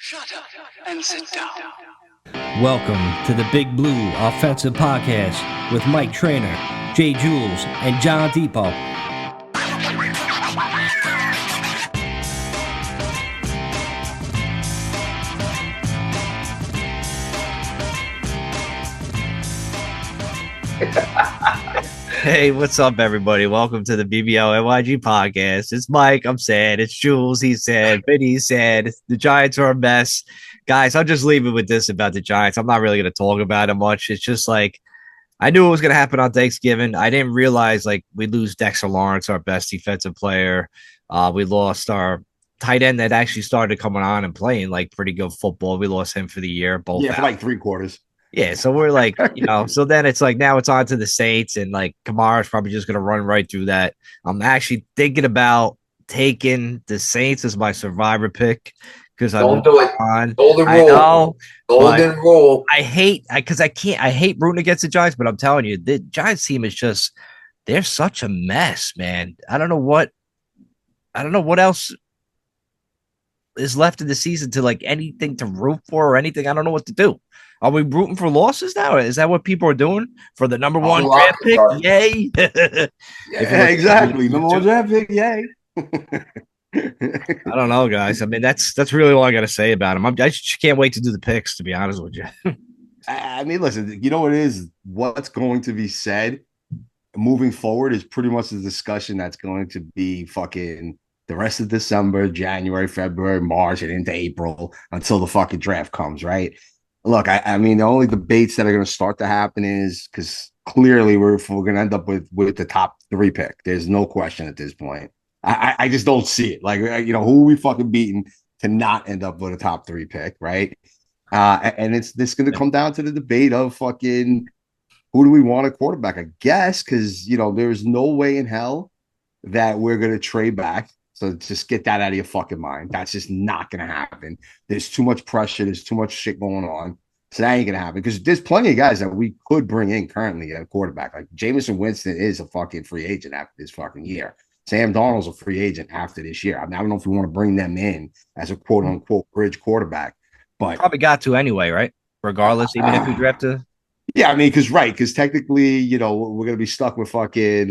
Shut up and sit down. Welcome to the Big Blue Offensive Podcast with Mike Trainer, Jay Jules, and John Depot. Hey, what's up, everybody? Welcome to the BBL NYG podcast. It's Mike. I'm sad. It's Jules. He's sad. Vinny's sad. The Giants are a mess. Guys, I'll just leave it with this about the Giants. I'm not really going to talk about it much. It's just like, I knew it was going to happen on Thanksgiving. I didn't realize, like, we lose Dexter Lawrence, our best defensive player. We lost our tight end that actually started coming on and playing, like, pretty good football. We lost him for the year. For like 3/4. Yeah, so we're like, so then it's like now it's on to the Saints, and like Kamara's probably just going to run right through that. I'm actually thinking about taking the Saints as my survivor pick because Don't do it. Golden I rule. know. Golden rule. I hate rooting against the Giants, but I'm telling you, the Giants team is just they're such a mess, man. I don't know what else is left in the season to like anything to root for or anything. I don't know what to do. Are we rooting for losses now? Is that what people are doing for the number one draft pick? Yay! Yeah, exactly. Number one draft pick. Yay! I don't know, guys. I mean, that's really all I got to say about him. I just can't wait to do the picks. To be honest with you. I mean, listen. You know what it is? What's going to be said moving forward is pretty much the discussion that's going to be fucking the rest of December, January, February, March, and into April until the fucking draft comes, right? Look, I mean, the only debates that are going to start to happen is because clearly we're going to end up with the top 3 pick. There's no question at this point. I just don't see it. Like, who are we fucking beating to not end up with a top 3 pick, right? And it's going to come down to the debate of fucking who do we want a quarterback, I guess, because, there's no way in hell that we're going to trade back. So just get that out of your fucking mind. That's just not going to happen. There's too much pressure. There's too much shit going on. So that ain't going to happen because there's plenty of guys that we could bring in currently at quarterback. Like Jameson Winston is a fucking free agent after this fucking year. Sam Darnold's a free agent after this year. I mean, I don't know if we want to bring them in as a quote unquote bridge quarterback, but probably got to anyway, right? Regardless, even if we draft a. Yeah, I mean, because technically, we're going to be stuck with fucking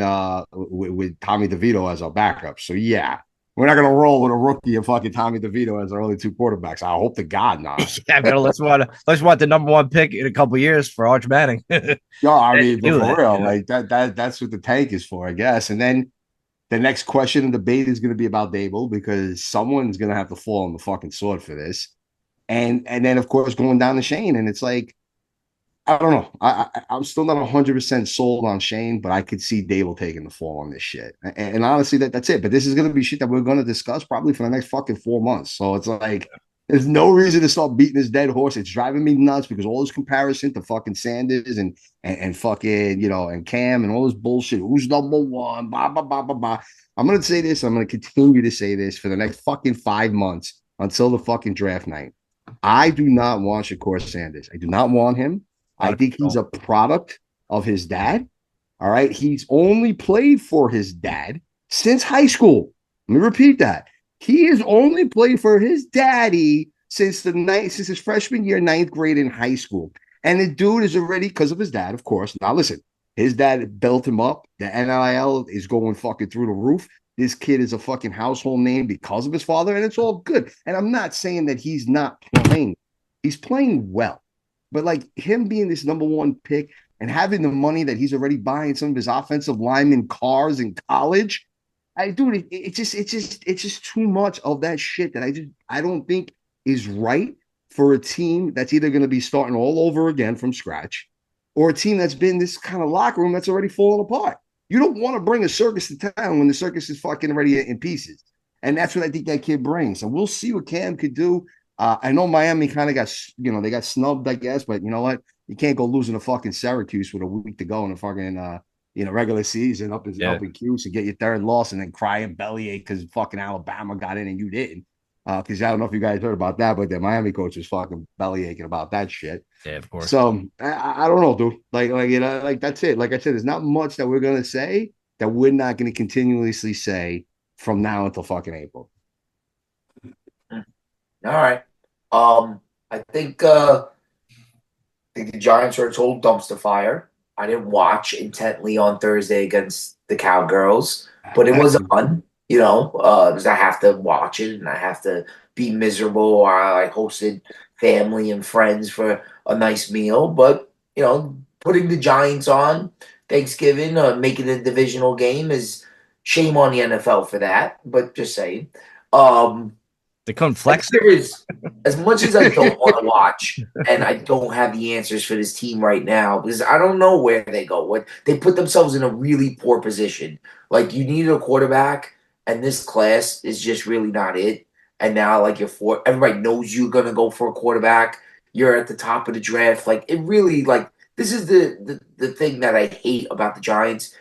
with Tommy DeVito as our backup. So yeah. We're not going to roll with a rookie and fucking Tommy DeVito as our only 2 quarterbacks. I hope to God not. Yeah, man, let's want the number 1 pick in a couple of years for Arch Manning. Yo, I mean, for real, like that's what the tank is for, I guess. And then the next question and debate is going to be about Dable because someone's going to have to fall on the fucking sword for this. And then, of course, going down to Shane. And it's like, I don't know. I'm still not 100% sold on Shane, but I could see Dable taking the fall on this shit. And honestly, that's it. But this is going to be shit that we're going to discuss probably for the next fucking 4 months. So it's like, there's no reason to start beating this dead horse. It's driving me nuts because all this comparison to fucking Sanders and fucking, and Cam and all this bullshit. Who's number 1? Blah, blah, blah, blah, blah. I'm going to say this. I'm going to continue to say this for the next fucking 5 months until the fucking draft night. I do not want Shakur Sanders. I do not want him. I think he's a product of his dad. All right. He's only played for his dad since high school. Let me repeat that. He has only played for his daddy since his freshman year, 9th grade in high school. And the dude is already, because of his dad, of course. Now, listen, his dad built him up. The NIL is going fucking through the roof. This kid is a fucking household name because of his father, and it's all good. And I'm not saying that he's not playing. He's playing well. But like him being this number 1 pick and having the money that he's already buying some of his offensive lineman cars in college, it's just too much of that shit that I don't think is right for a team that's either going to be starting all over again from scratch or a team that's been this kind of locker room that's already fallen apart. You don't want to bring a circus to town when the circus is fucking already in pieces. And that's what I think that kid brings. And we'll see what Cam could do. I know Miami kind of got, they got snubbed, I guess, but you know what? You can't go losing to fucking Syracuse with a week to go in the fucking, regular season up in Cuse and get your 3rd loss and then cry and bellyache because fucking Alabama got in and you didn't. Because I don't know if you guys heard about that, but the Miami coach was fucking bellyaching about that shit. Yeah, of course. So I don't know, dude. Like that's it. Like I said, there's not much that we're gonna say that we're not going to continuously say from now until fucking April. All right. I think the Giants are a total dumpster fire. I didn't watch intently on Thursday against the Cowgirls, but it was on, because I have to watch it and I have to be miserable while I hosted family and friends for a nice meal. But, putting the Giants on Thanksgiving, making it a divisional game is shame on the NFL for that, but just saying. Um, They couldn't I think flex. there is, as much as I don't want to watch, and I don't have the answers for this team right now because I don't know where they go. What they put themselves in a really poor position. Like you needed a quarterback, and this class is just really not it. And now, like everybody knows you're gonna go for a quarterback. You're at the top of the draft. Like it really, like this is the thing that I hate about the Giants.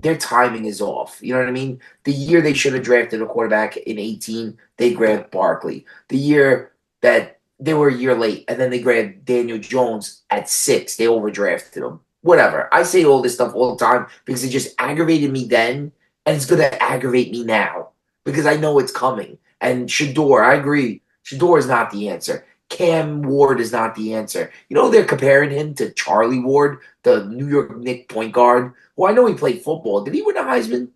Their timing is off. You know what I mean? The year they should have drafted a quarterback in 18, they grabbed Barkley. The year that they were a year late, and then they grabbed Daniel Jones at 6, they overdrafted him. Whatever. I say all this stuff all the time because it just aggravated me then, and it's going to aggravate me now because I know it's coming. And Shador, I agree. Shador is not the answer. Cam Ward is not the answer. They're comparing him to Charlie Ward, the New York Knicks point guard. Well, I know he played football. Did he win a Heisman?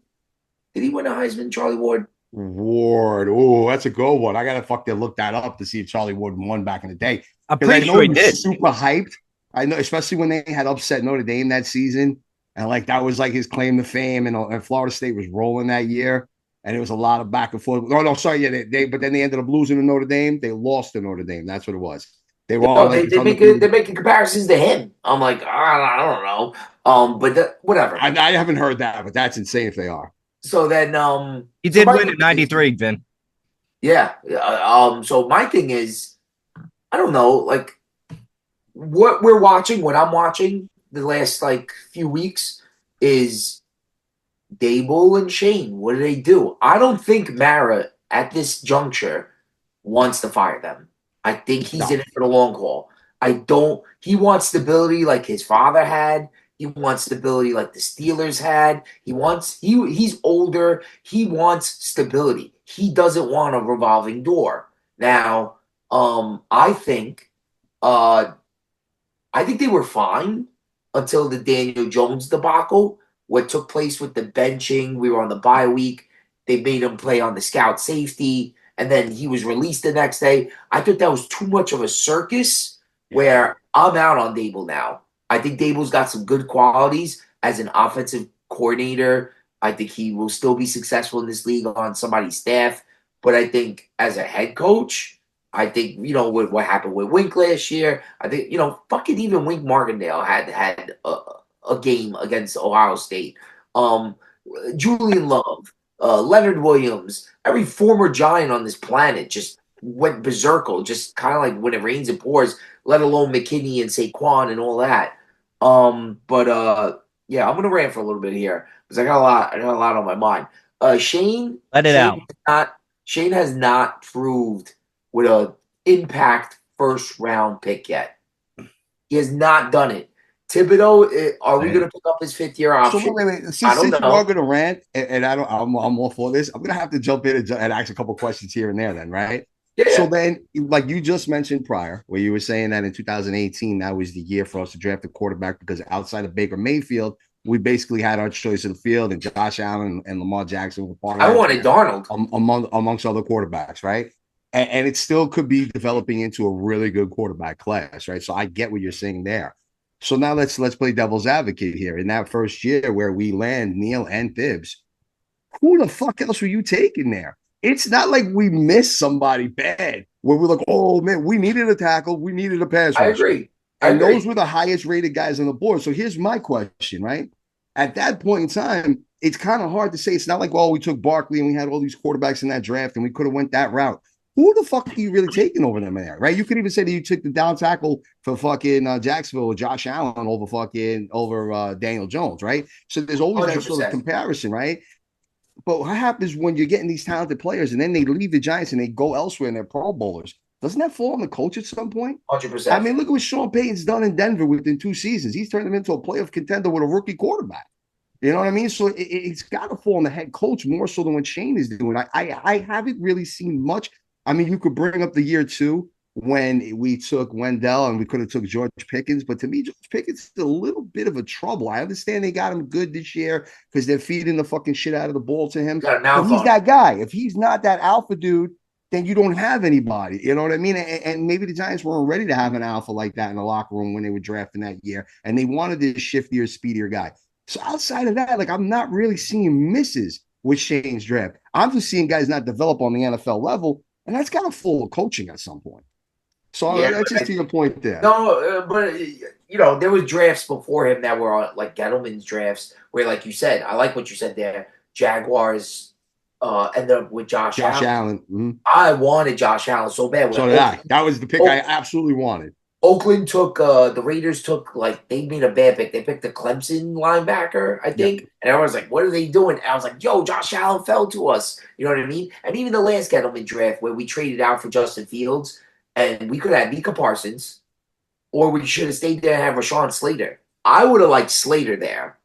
Did he win a Heisman, Charlie Ward? Ward. Oh, that's a good one. I gotta fucking look that up to see if Charlie Ward won back in the day. I'm Because I pretty know sure he he was did. super hyped. I know, especially when they had upset Notre Dame that season, and like that was like his claim to fame. And Florida State was rolling that year, and it was a lot of back and forth. Oh no, sorry, yeah, but then they ended up losing to Notre Dame. They lost to Notre Dame. That's what it was. They were No, on like they're making comparisons to him. I'm like, I don't know. But whatever. I haven't heard that, but that's insane if they are. So then, He so did my win thing in '93, Vin. yeah. So my thing is, I don't know, like what we're watching, what I'm watching the last like few weeks is Dable and Shane. What do they do? I don't think Mara at this juncture wants to fire them. I think he's No. in it for the long haul. I don't. He wants stability like his father had. He wants stability like the Steelers had. He's older. He wants stability. He doesn't want a revolving door. Now, uh I think they were fine until the Daniel Jones debacle. What took place with the benching, we were on the bye week. They made him play on the scout safety, and then he was released the next day. I thought that was too much of a circus where I'm out on Dable now. I think Dable's got some good qualities as an offensive coordinator. I think he will still be successful in this league on somebody's staff. But I think as a head coach, I think, what happened with Wink last year, I think, fucking even Wink Martindale had a game against Ohio State. Um, Julian Love, Leonard Williams, every former Giant on this planet just went berserkle, just kind of like when it rains, it pours, let alone McKinney and Saquon and all that. But yeah, I'm gonna rant for a little bit here because I got a lot on my mind. Shane, Let it out. Shane has not proved with a impact first round pick yet. He has not done it. Thibodeau, are we going to pick up his 5th-year option? So wait. I don't Since you know. are going to rant, and I'm all for this, I'm going to have to jump in and ask a couple questions here and there. Then, right? Yeah. So then, like you just mentioned prior, where you were saying that in 2018, that was the year for us to draft a quarterback because outside of Baker Mayfield, we basically had our choice of the field, and Josh Allen and Lamar Jackson were part of I that wanted Darnold. amongst other quarterbacks, right? And it still could be developing into a really good quarterback class, right? So I get what you're saying there. So now let's play devil's advocate here. In that first year where we land Neil and Thibs, who the fuck else were you taking there? It's not like we missed somebody bad where we're like, oh man, we needed a tackle, we needed a pass I rush. agree. And those were the highest rated guys on the board. So here's my question, right? At that point in time, it's kind of hard to say. It's not like, well, we took Barkley and we had all these quarterbacks in that draft and we could have went that route. Who the fuck are you really taking over them in there, right? You could even say that you took the down tackle for fucking Jacksonville with Josh Allen over Daniel Jones, right? So there's always 100%. That sort of comparison, right? But what happens when you're getting these talented players and then they leave the Giants and they go elsewhere and they're Pro Bowlers? Doesn't that fall on the coach at some point? 100%. I mean, look at what Sean Payton's done in Denver within 2 seasons. He's turned them into a playoff contender with a rookie quarterback. You know what I mean? So it's got to fall on the head coach more so than what Shane is doing. I haven't really seen much. I mean, you could bring up the year 2 when we took Wendell and we could have took George Pickens. But to me, George Pickens is a little bit of a trouble. I understand they got him good this year because they're feeding the fucking shit out of the ball to him. Got a But mouth he's on. that guy. If he's not that alpha dude, then you don't have anybody. You know what I mean? And maybe the Giants weren't ready to have an alpha like that in the locker room when they were drafting that year. And they wanted this shiftier, speedier guy. So outside of that, like I'm not really seeing misses with Shane's draft. I'm just seeing guys not develop on the NFL level. And that's kind of full of coaching at some point. So Yeah, that's just to your point there. No, but there was drafts before him that were like Gettleman's drafts, where, like you said, I like what you said there. Jaguars ended up with Josh Allen. Mm-hmm. I wanted Josh Allen so bad. So did I. That was the pick I absolutely wanted. Oakland took the Raiders took they made a bad pick. They picked the Clemson linebacker, I think, and everyone's like, "What are they doing?" And I was like, "Yo, Josh Allen fell to us." You know what I mean? And even the last Gettleman draft where we traded out for Justin Fields. And we could have Micah Parsons, or we should have stayed there and have Rashawn Slater. I would have liked Slater there.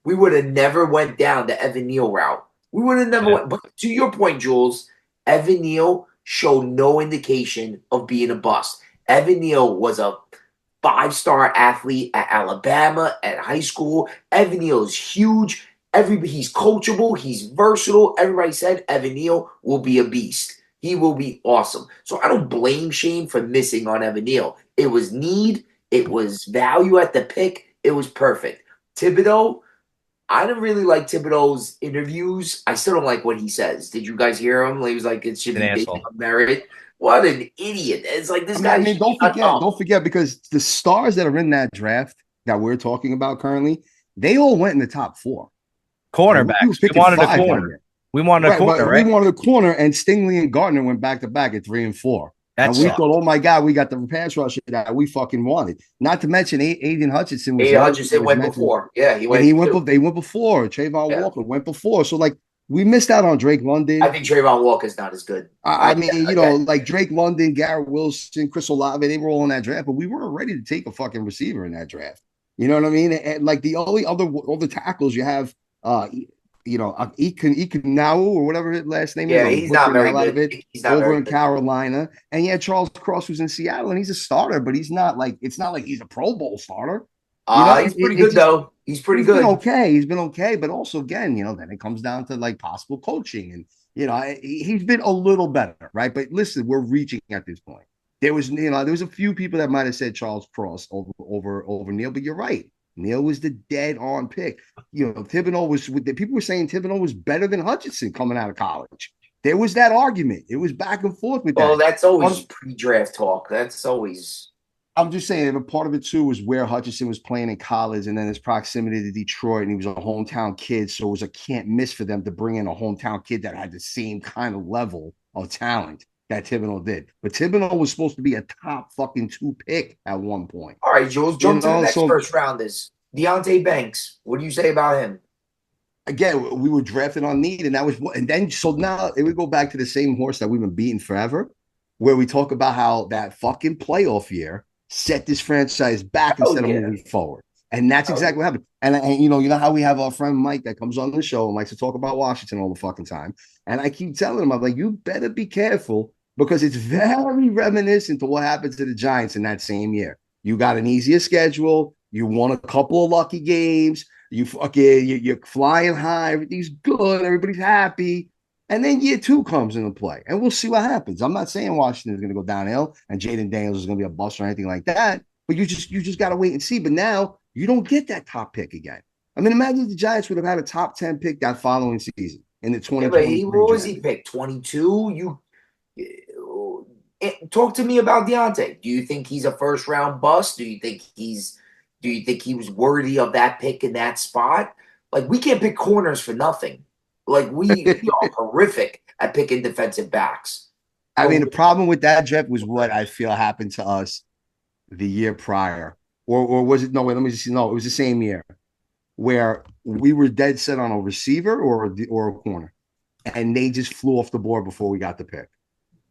We would have never went down the Evan Neal route. We would have never went. But to your point, Jules, Evan Neal showed no indication of being a bust. Evan Neal was a 5-star athlete at Alabama, at high school. Evan Neal is huge. He's coachable. He's versatile. Everybody said Evan Neal will be a beast. He will be awesome. So I don't blame Shane for missing on Evan Neal. It was need. It was value at the pick. It was perfect. Thibodeau, I didn't really like Thibodeau's interviews. I still don't like what he says. Did you guys hear him? He was like, it should be based on merit. What an idiot. It's like this guy. I mean, don't forget, because the stars that are in that draft that we're talking about currently, they all went in the top 4. Cornerbacks. We wanted a corner. We wanted a corner, right? We wanted a corner, and Stingley and Gardner went back to back at 3 and 4. And we thought, oh my God, we got the pass rusher that we fucking wanted. Not to mention Aiden Hutchinson. Hutchinson went before. Yeah, they went before. Trayvon Walker went before. So like we missed out on Drake London. I think Trayvon Walker's not as good. I mean, like Drake London, Garrett Wilson, Chris Olave, they were all in that draft, but we weren't ready to take a fucking receiver in that draft. You know what I mean? And like the only other tackles you have, Ikenawu or whatever his last name is. Yeah, he's not very good. He's not over in Carolina. And yeah, Charles Cross was in Seattle, and he's a starter, but he's not like, it's not like he's a Pro Bowl starter. He's pretty good, though. He's pretty good. He's been okay. But also, again, then it comes down to like possible coaching. And, he's been a little better, right? But listen, we're reaching at this point. There was a few people that might have said Charles Cross over Neal, but you're right. Neal was the dead-on pick. Thibodeau was. People were saying Thibodeau was better than Hutchinson coming out of college. There was that argument. It was back and forth with that. Well, that's always pre-draft talk. That's always. I'm just saying, a part of it too was where Hutchinson was playing in college, and then his proximity to Detroit, and he was a hometown kid, so it was a can't miss for them to bring in a hometown kid that had the same kind of level of talent that Thibodeau did. But Thibodeau was supposed to be a top fucking 2 pick at one point. All right, Jules, jump to the next first rounders. Deonte Banks. What do you say about him? Again, we were drafted on need, and that was so now it would go back to the same horse that we've been beating forever, where we talk about how that fucking playoff year set this franchise back instead of moving forward. And that's exactly what happened. And you know how we have our friend Mike that comes on the show and likes to talk about Washington all the fucking time. And I keep telling him, I'm like, you better be careful, because it's very reminiscent to what happened to the Giants in that same year. You got an easier schedule. You won a couple of lucky games. You're flying high. Everything's good. Everybody's happy. And then year 2 comes into play. And we'll see what happens. I'm not saying Washington is going to go downhill and Jaden Daniels is going to be a bust or anything like that. But you just got to wait and see. But now you don't get that top pick again. I mean, imagine if the Giants would have had a top 10 pick that following season in the 2020. What was he picked? 22? Talk to me about Deonte. Do you think he's a first round bust? Do you think he was worthy of that pick in that spot? Like, we can't pick corners for nothing. Like, we are horrific at picking defensive backs. I mean, the problem with that draft was what I feel happened to us the year prior. Or was it? No, wait, let me just see. No, it was the same year where we were dead set on a receiver or a corner. And they just flew off the board before we got the pick.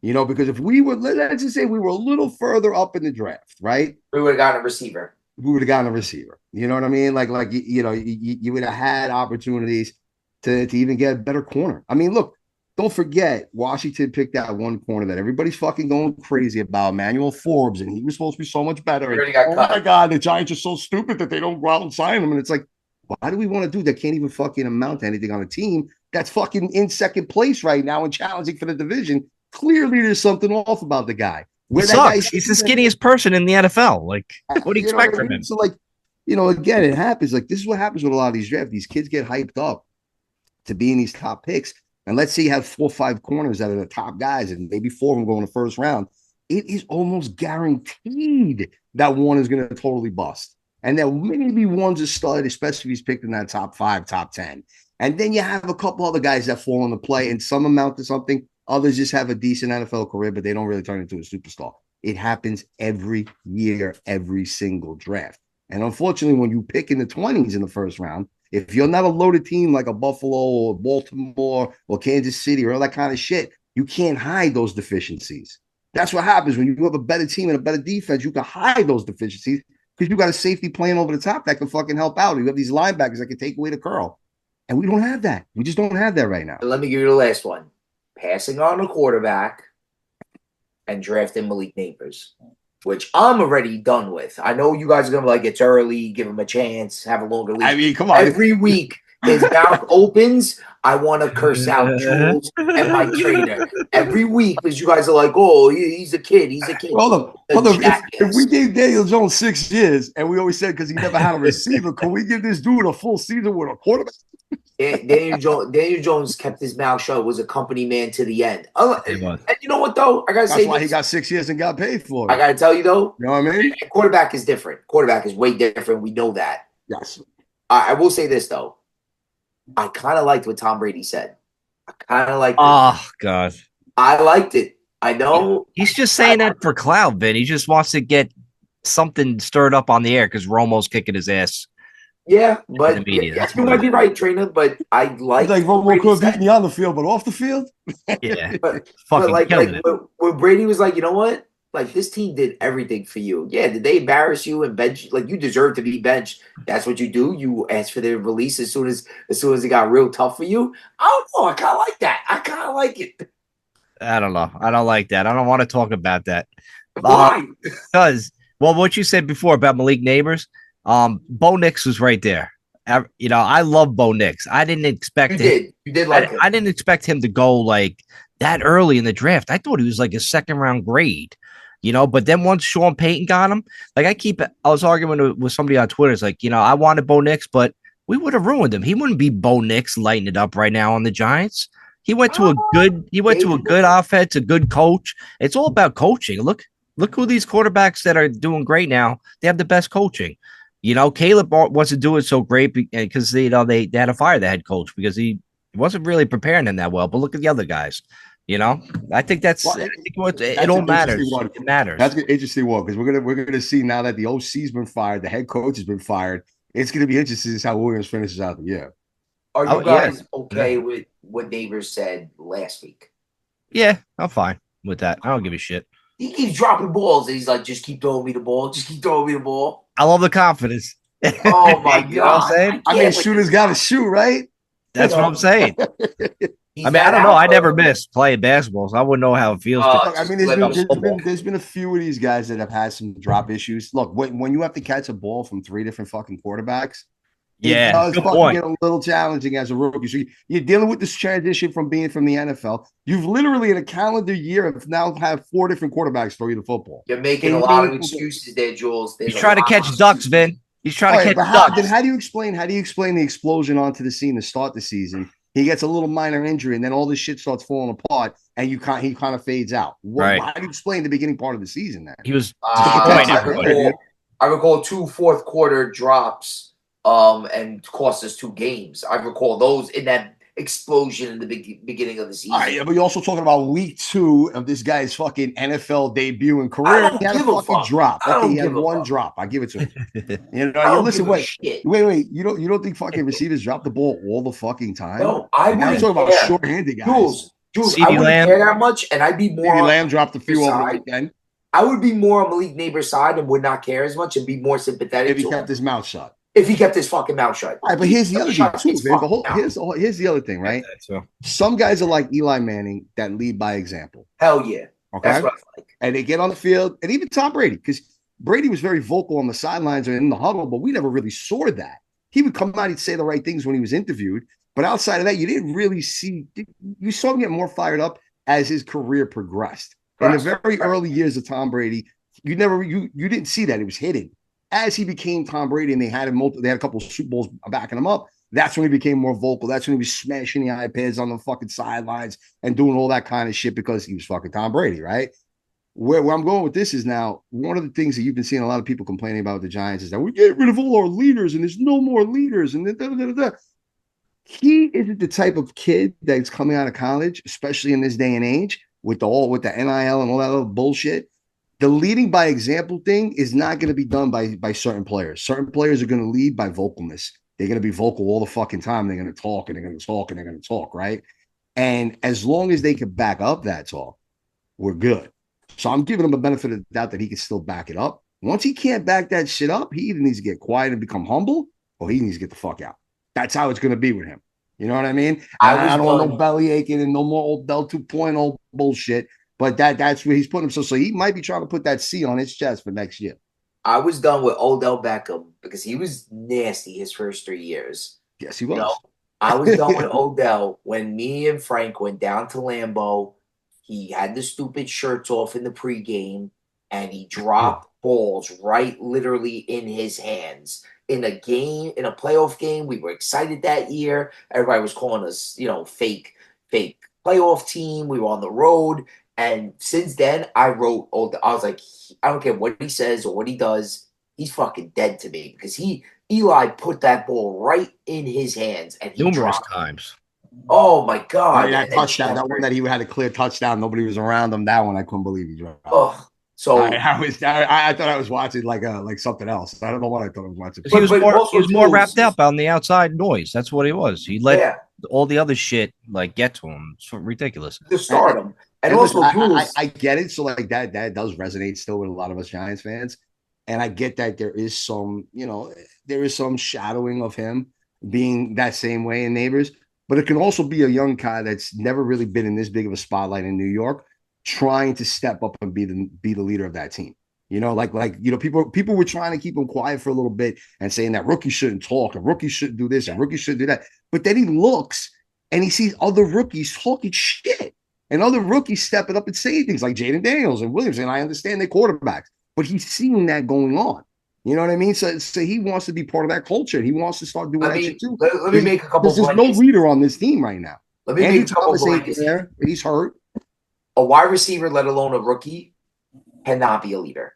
Because if we were, let's just say we were a little further up in the draft, right? We would have gotten a receiver. We would have gotten a receiver. You know what I mean? Like you would have had opportunities to even get a better corner. I mean, look, don't forget, Washington picked out one corner that everybody's fucking going crazy about, Emmanuel Forbes, and he was supposed to be so much better. And, oh my God, the Giants are so stupid that they don't go out and sign him. And it's like, why do we want to do that? Can't even fucking amount to anything on a team that's fucking in second place right now and challenging for the division. Clearly, there's something off about the guy. He sucks. He's the skinniest person in the NFL. Like, what do you expect from him? So, like, again, it happens. Like, this is what happens with a lot of these drafts. These kids get hyped up to be in these top picks. And let's say you have 4 or 5 corners that are the top guys, and maybe 4 of them go in the first round. It is almost guaranteed that one is going to totally bust. And then maybe one's a stud, especially if he's picked in that top 5, top 10. And then you have a couple other guys that fall into play, and some amount to something. Others just have a decent NFL career, but they don't really turn into a superstar. It happens every year, every single draft. And unfortunately, when you pick in the 20s in the first round, if you're not a loaded team like a Buffalo or Baltimore or Kansas City or all that kind of shit, you can't hide those deficiencies. That's what happens when you have a better team and a better defense. You can hide those deficiencies because you got a safety playing over the top that can fucking help out. You have these linebackers that can take away the curl. And we don't have that. We just don't have that right now. Let me give you the last one. Passing on a quarterback and drafting Malik Neighbors, which I'm already done with. I know you guys are going to be like, it's early, give him a chance, have a longer league. I mean, come on. Every week his mouth opens, I want to curse out Jules and my trainer. Every week, because you guys are like, oh, he's a kid. He's a kid. Hold up. If we gave Daniel Jones 6 years, and we always said because he never had a receiver, can we give this dude a full season with a quarterback? Daniel Jones kept his mouth shut, was a company man to the end. And you know what, though? I got to say that's why he got 6 years and got paid for it. I got to tell you, though. You know what I mean? Quarterback is different. Quarterback is way different. We know that. Yes. I will say this, though. I kind of liked what Tom Brady said. I kind of liked it. Oh, God. I liked it. I know. He's just saying that for clout, Vin. He just wants to get something stirred up on the air because Romo's kicking his ass. Yeah, but you might be right, trainer. But I like Romo could have beaten you on the field, but off the field, yeah. but when Brady was like, you know what? Like, this team did everything for you. Yeah, did they embarrass you and bench? Like, you deserve to be benched. That's what you do. You ask for their release as soon as it got real tough for you. I don't know. I kind of like that. I kind of like it. I don't know. I don't like that. I don't want to talk about that. Why? Because, what you said before about Malik Neighbors, Bo Nix was right there. I love Bo Nix. I didn't expect You did like him. I didn't expect him to go like that early in the draft. I thought he was like a second round grade. But then once Sean Payton got him, like I was arguing with somebody on Twitter. It's like, I wanted Bo Nix, but we would have ruined him. He wouldn't be Bo Nix lighting it up right now on the Giants. He went to a good offense, a good coach. It's all about coaching. Look who these quarterbacks that are doing great now. They have the best coaching. Caleb wasn't doing so great because they had to fire the head coach because he wasn't really preparing them that well. But look at the other guys. I think it all matters. It matters. That's an interesting one because we're gonna see now that the OC's been fired, the head coach has been fired. It's gonna be interesting to see how Williams finishes out the year. Are you guys okay with what Neighbors said last week? Yeah, I'm fine with that. I don't give a shit. He keeps dropping balls and he's like, just keep throwing me the ball. Just keep throwing me the ball. I love the confidence. Oh my God. You know what I'm saying? I mean, shooters got to shoot, right? That's what I'm saying. I don't know. I never missed playing basketball, so I wouldn't know how it feels. There's been a few of these guys that have had some drop issues. Look, when you have to catch a ball from 3 different fucking quarterbacks, it does fucking get a little challenging as a rookie. So you're dealing with this transition from being from the NFL. You've literally in a calendar year now have 4 different quarterbacks throw you the football. You're making a lot of excuses there, Jules. He's trying to catch ducks, Vin. He's trying to catch ducks. Then how do you explain the explosion onto the scene to start the season? He gets a little minor injury, and then all this shit starts falling apart, and he kind of fades out. Right. How do you explain the beginning part of the season then? He was I recall 2 fourth quarter drops and cost us 2 games. I recall those in that explosion in the beginning of the season. All right, but you're also talking about week 2 of this guy's fucking NFL debut and career. He had a fucking drop. Okay, he had one drop. I give it to him. Listen, wait. You don't think fucking receivers drop the ball all the fucking time? No, I'm talking about short-handed guys. Jules, I wouldn't care that much, and I'd be more. CeeDee Lamb dropped a few over the weekend. I would be more on Malik Neighbors' side and would not care as much and be more sympathetic. If he kept his mouth shut. if he kept his fucking mouth shut. All right, but here's the other thing too, man. Here's the other thing, right? So. Some guys are like Eli Manning that lead by example. Hell yeah. Okay. That's what I like. And they get on the field, and even Tom Brady, because Brady was very vocal on the sidelines or in the huddle, but we never really saw that. He would come out, he'd say the right things when he was interviewed. But outside of that, you didn't really see, you saw him get more fired up as his career progressed. In the very early years of Tom Brady, you didn't see that. It was hidden. As he became Tom Brady and they had a couple of Super Bowls backing him up, that's when he became more vocal. That's when he was smashing the iPads on the fucking sidelines and doing all that kind of shit because he was fucking Tom Brady, right? Where I'm going with this is now, one of the things that you've been seeing a lot of people complaining about with the Giants is that we get rid of all our leaders and there's no more leaders and He isn't the type of kid that's coming out of college, especially in this day and age, with the NIL and all that other bullshit. The leading by example thing is not going to be done by certain players. Certain players are going to lead by vocalness. They're going to be vocal all the fucking time. They're going to talk and they're going to talk and they're going to talk, right? And as long as they can back up that talk, we're good. So I'm giving him a benefit of the doubt that he can still back it up. Once he can't back that shit up, he either needs to get quiet and become humble, or he needs to get the fuck out. That's how it's going to be with him. You know what I mean? I don't want no belly aching and no more old Bell 2.0 bullshit. But that's where he's putting himself. So he might be trying to put that C on his chest for next year. I was done with Odell Beckham because he was nasty his first 3 years. Yes, he was. You know, I was done with Odell when me and Frank went down to Lambeau. He had the stupid shirts off in the pregame, and he dropped balls right literally in his hands. In a game, in a playoff game, we were excited that year. Everybody was calling us, fake playoff team. We were on the road. And since then, I was like, I don't care what he says or what he does. He's fucking dead to me because Eli put that ball right in his hands and he numerous dropped times. Oh my God. That touchdown, that one that he had a clear touchdown. Nobody was around him. That one I couldn't believe he dropped. Oh, so I thought I was watching like something else. I don't know what I thought I was watching. He was more wrapped up on the outside noise. That's what he was. He let all the other shit get to him. It's ridiculous. To start him. And also, listen, I get it. So that does resonate still with a lot of us Giants fans. And I get that there is some shadowing of him being that same way in Neighbors. But it can also be a young guy that's never really been in this big of a spotlight in New York, trying to step up and be the leader of that team. People were trying to keep him quiet for a little bit and saying that rookies shouldn't talk and rookies shouldn't do this and rookies shouldn't do that. But then he looks and he sees other rookies talking shit and other rookies stepping up and saying things like Jaden Daniels and Williams. And I understand they're quarterbacks, but he's seeing that going on. You know what I mean? So he wants to be part of that culture. He wants to start doing that shit too. Let me make a couple. There's no leader on this team right now. Let me make a couple there. He's hurt. A wide receiver, let alone a rookie, cannot be a leader.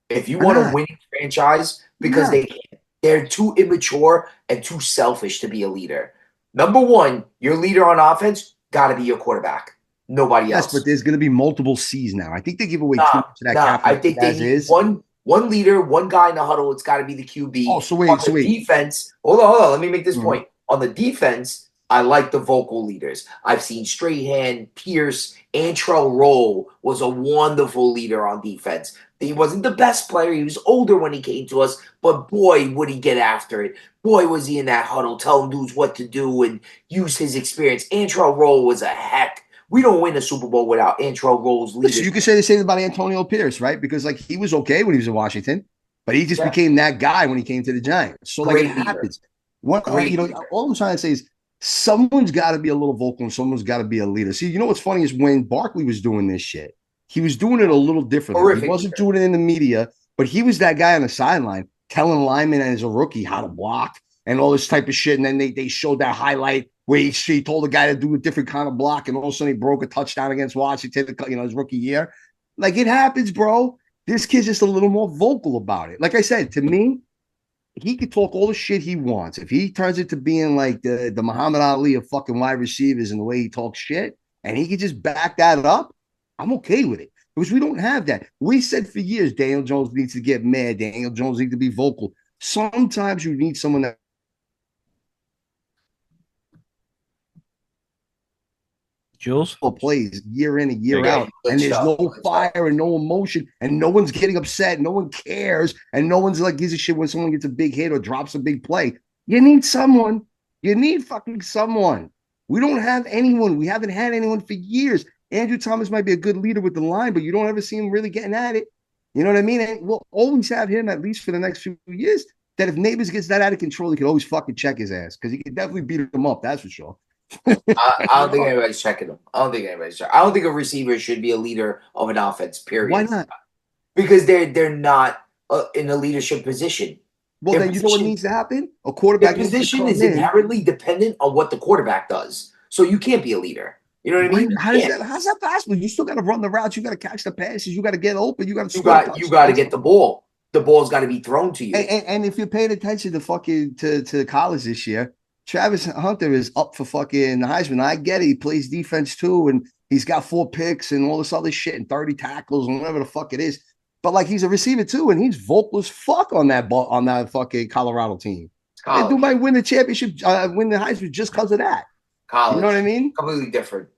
If you want a winning franchise, because they can't. They're too immature and too selfish to be a leader. Number one, your leader on offense got to be your quarterback. Nobody else. Yes, but there's going to be multiple C's now. I think they give away too much of that cap. I think they need one leader, one guy in the huddle. It's got to be the QB. Oh, so wait. Defense. Hold on. Let me make this point. On the defense, I like the vocal leaders. I've seen Strahan, Pierce, Antrell Roll was a wonderful leader on defense. He wasn't the best player. He was older when he came to us, but boy, would he get after it. Boy, was he in that huddle telling dudes what to do and use his experience. Antrell Roll was a heck. We don't win a Super Bowl without Antrell Roll's leadership. You could say the same about Antonio Pierce, right? Because he was okay when he was in Washington, but he just became that guy when he came to the Giants. So it happens. All I'm trying to say is someone's got to be a little vocal and someone's got to be a leader. See, you know what's funny is when Barkley was doing this shit, he was doing it a little differently. He wasn't doing it in the media, but he was that guy on the sideline telling linemen as a rookie how to block and all this type of shit. And then they showed that highlight where he told the guy to do a different kind of block, and all of a sudden he broke a touchdown against Washington, his rookie year. It happens, bro. This kid's just a little more vocal about it. Like I said, to me, he could talk all the shit he wants. If he turns it to being like the Muhammad Ali of fucking wide receivers and the way he talks shit, and he could just back that up, I'm okay with it. Because we don't have that. We said for years, Daniel Jones needs to get mad. Daniel Jones needs to be vocal. Sometimes you need someone that Jules plays year in and year Yeah, out, and there's no Good fire stuff. and no emotion, and no one's getting upset, no one cares, and no one's like gives a shit when someone gets a big hit or drops a big play. You need someone. You need fucking someone. We don't have anyone. We haven't had anyone for years. Andrew Thomas might be a good leader with the line, but you don't ever see him really getting at it. You know what I mean? And we'll always have him at least for the next few years. That if Neighbors gets that out of control, he could always fucking check his ass because he could definitely beat him up. That's for sure. I don't think anybody's checking him. I don't think a receiver should be a leader of an offense. Period. Why not? Because they're not in a leadership position. Well, then you know what needs to happen? A quarterback position is inherently dependent on what the quarterback does. So you can't be a leader. You know what I mean? How's that possible? You still got to run the routes. You got to catch the passes. You got to get open. You got to get the ball. The ball's got to be thrown to you. And if you're paying attention to fucking to college this year, Travis Hunter is up for fucking Heisman. I get it. He plays defense too, and he's got 4 picks and all this other shit and 30 tackles and whatever the fuck it is. But like he's a receiver too, and he's vocal as fuck on that fucking Colorado team. They do might win the championship, win the Heisman just because of that. College. You know what I mean? Completely different.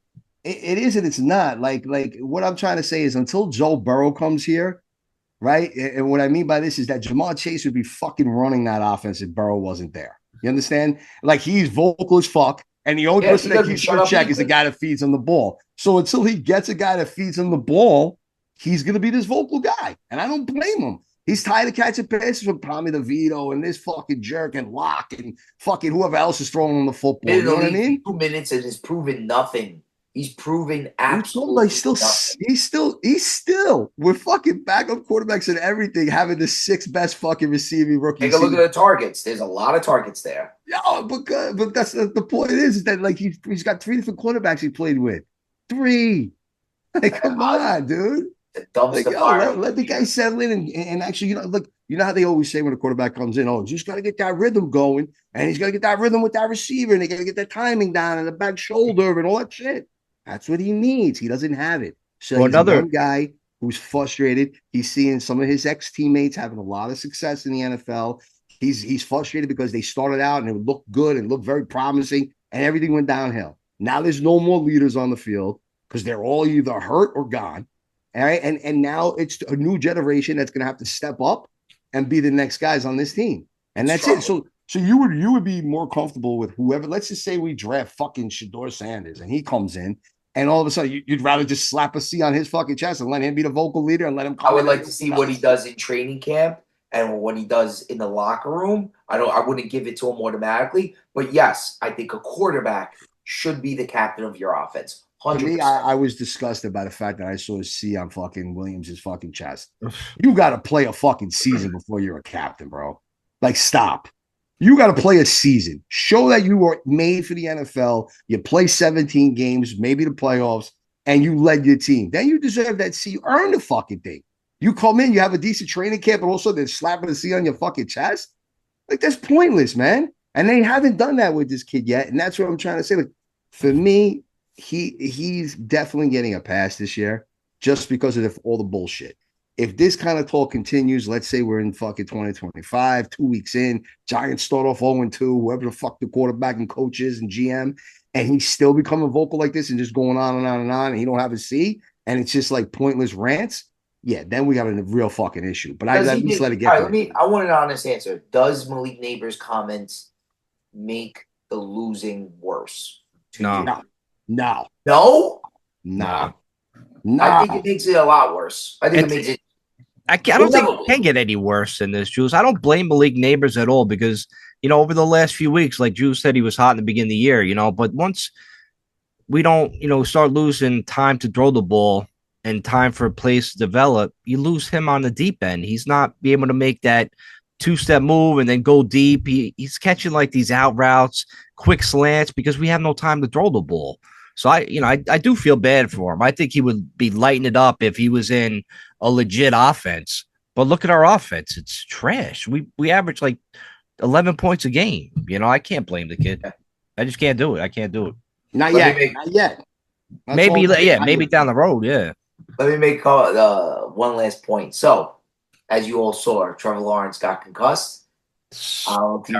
It is and it's not. Like what I'm trying to say is until Joe Burrow comes here, right? And what I mean by this is that Jamar Chase would be fucking running that offense if Burrow wasn't there. You understand? Like he's vocal as fuck, and the only person that keeps him in check is the guy that feeds him the ball. So until he gets a guy that feeds him the ball, he's gonna be this vocal guy, and I don't blame him. He's tired of catching passes from Tommy DeVito and this fucking jerk and Locke and fucking whoever else is throwing on the football. You know what I mean? 2 minutes and has proven nothing. He's proven absolutely he's still with fucking backup quarterbacks and everything having the 6th best fucking receiving rookie. Take a look at the targets. There's a lot of targets there. Yeah, but that's the point is that like he's got 3 different quarterbacks he played with. 3. Like, come on, dude. Like, let the guy settle in and actually, look, you know how they always say when a quarterback comes in, just got to get that rhythm going, and he's got to get that rhythm with that receiver, and they got to get that timing down and the back shoulder and all that shit. That's what he needs. He doesn't have it. So he's another guy who's frustrated. He's seeing some of his ex-teammates having a lot of success in the NFL. He's frustrated because they started out and it looked good and looked very promising, and everything went downhill. Now there's no more leaders on the field because they're all either hurt or gone. All right. And now it's a new generation that's going to have to step up and be the next guys on this team. And that's it. So you would be more comfortable with whoever. Let's just say we draft fucking Shedeur Sanders and he comes in, and all of a sudden you'd rather just slap a C on his fucking chest and let him be the vocal leader and let him come. I would like to see what he does in training camp and what he does in the locker room. I wouldn't give it to him automatically, but yes, I think a quarterback should be the captain of your offense. 100%. To me, I was disgusted by the fact that I saw a C on fucking Williams' fucking chest. You got to play a fucking season before you're a captain, bro. Like, stop. You got to play a season. Show that you were made for the NFL. You play 17 games, maybe the playoffs, and you led your team. Then you deserve that C. Earn the fucking thing. You come in, you have a decent training camp, and also they're slapping a C on your fucking chest. Like, that's pointless, man. And they haven't done that with this kid yet. And that's what I'm trying to say. Like, for me, he's definitely getting a pass this year just because of all the bullshit. If this kind of talk continues, let's say we're in fucking 2025, 2 weeks in, Giants start off 0-2, whoever the fuck the quarterback and coach is and GM, and he's still becoming vocal like this and just going on and on and on, and he don't have a C, and it's just like pointless rants, yeah, then we got a real fucking issue. But I at least let it get there. I want an honest answer. Does Malik Neighbors' comments make the losing worse? No. No? No. I think it makes it a lot worse. I think it makes it. I don't think it can get any worse than this, Jules. I don't blame Malik Neighbors at all because, over the last few weeks, like Jules said, he was hot in the beginning of the year, but once we don't, start losing time to throw the ball and time for plays to develop, you lose him on the deep end. He's not be able to make that 2-step move and then go deep. He's catching like these out routes, quick slants because we have no time to throw the ball. So I do feel bad for him. I think he would be lighting it up if he was in a legit offense. But look at our offense; it's trash. We average like 11 points a game. I can't blame the kid. I just can't do it. I can't do it. Not yet. Maybe down the road. Yeah. Let me make one last point. So, as you all saw, Trevor Lawrence got concussed. I don't know if you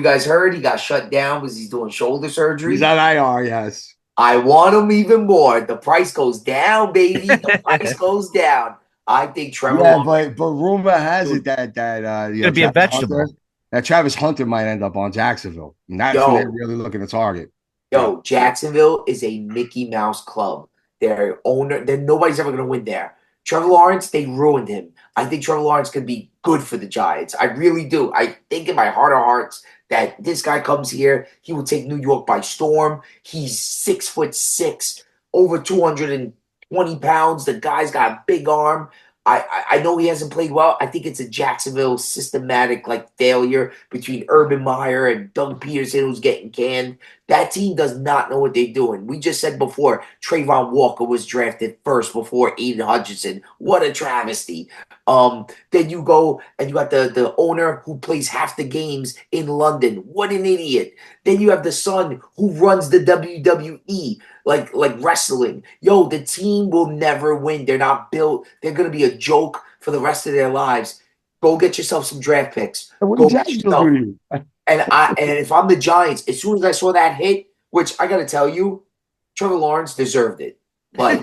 guys heard. He got shut down because he's doing shoulder surgery. He's on IR, yes. I want him even more. The price goes down, baby. The price goes down. I think Trevor Lawrence. but rumor has it that Gonna be a vegetable. Travis Hunter might end up on Jacksonville, and that's who they're really looking to target. Yo, Jacksonville is a Mickey Mouse club. Their owner, then nobody's ever going to win there. Trevor Lawrence, they ruined him. I think Trevor Lawrence could be good for the Giants. I really do. I think in my heart of hearts that this guy comes here, he will take New York by storm. He's 6'6", over 220 pounds. The guy's got a big arm. I know he hasn't played well. I think it's a Jacksonville systematic failure between Urban Meyer and Doug Peterson, who's getting canned. That team does not know what they're doing. We just said before, Trayvon Walker was drafted first before Aiden Hutchinson. What a travesty. Then you go and you got the owner who plays half the games in London. What an idiot. Then you have the son who runs the WWE, like wrestling. Yo, the team will never win. They're not built. They're going to be a joke for the rest of their lives. Go get yourself some draft picks. Go get yourself. And if I'm the Giants, as soon as I saw that hit, which I got to tell you, Trevor Lawrence deserved it. Like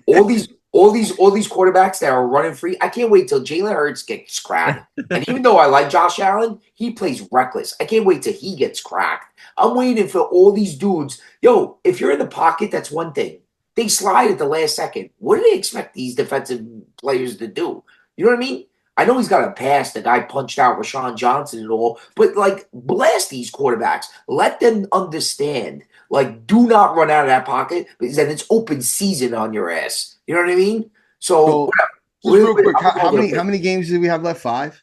all these quarterbacks that are running free, I can't wait till Jalen Hurts gets cracked. And even though I like Josh Allen, he plays reckless. I can't wait till he gets cracked. I'm waiting for all these dudes. Yo, if you're in the pocket, that's one thing. They slide at the last second. What do they expect these defensive players to do? You know what I mean? I know he's got a pass. The guy punched out Rashawn Johnson and all, but blast these quarterbacks. Let them understand. Do not run out of that pocket because then it's open season on your ass. You know what I mean? So just real quick, how many games do we have left? 5?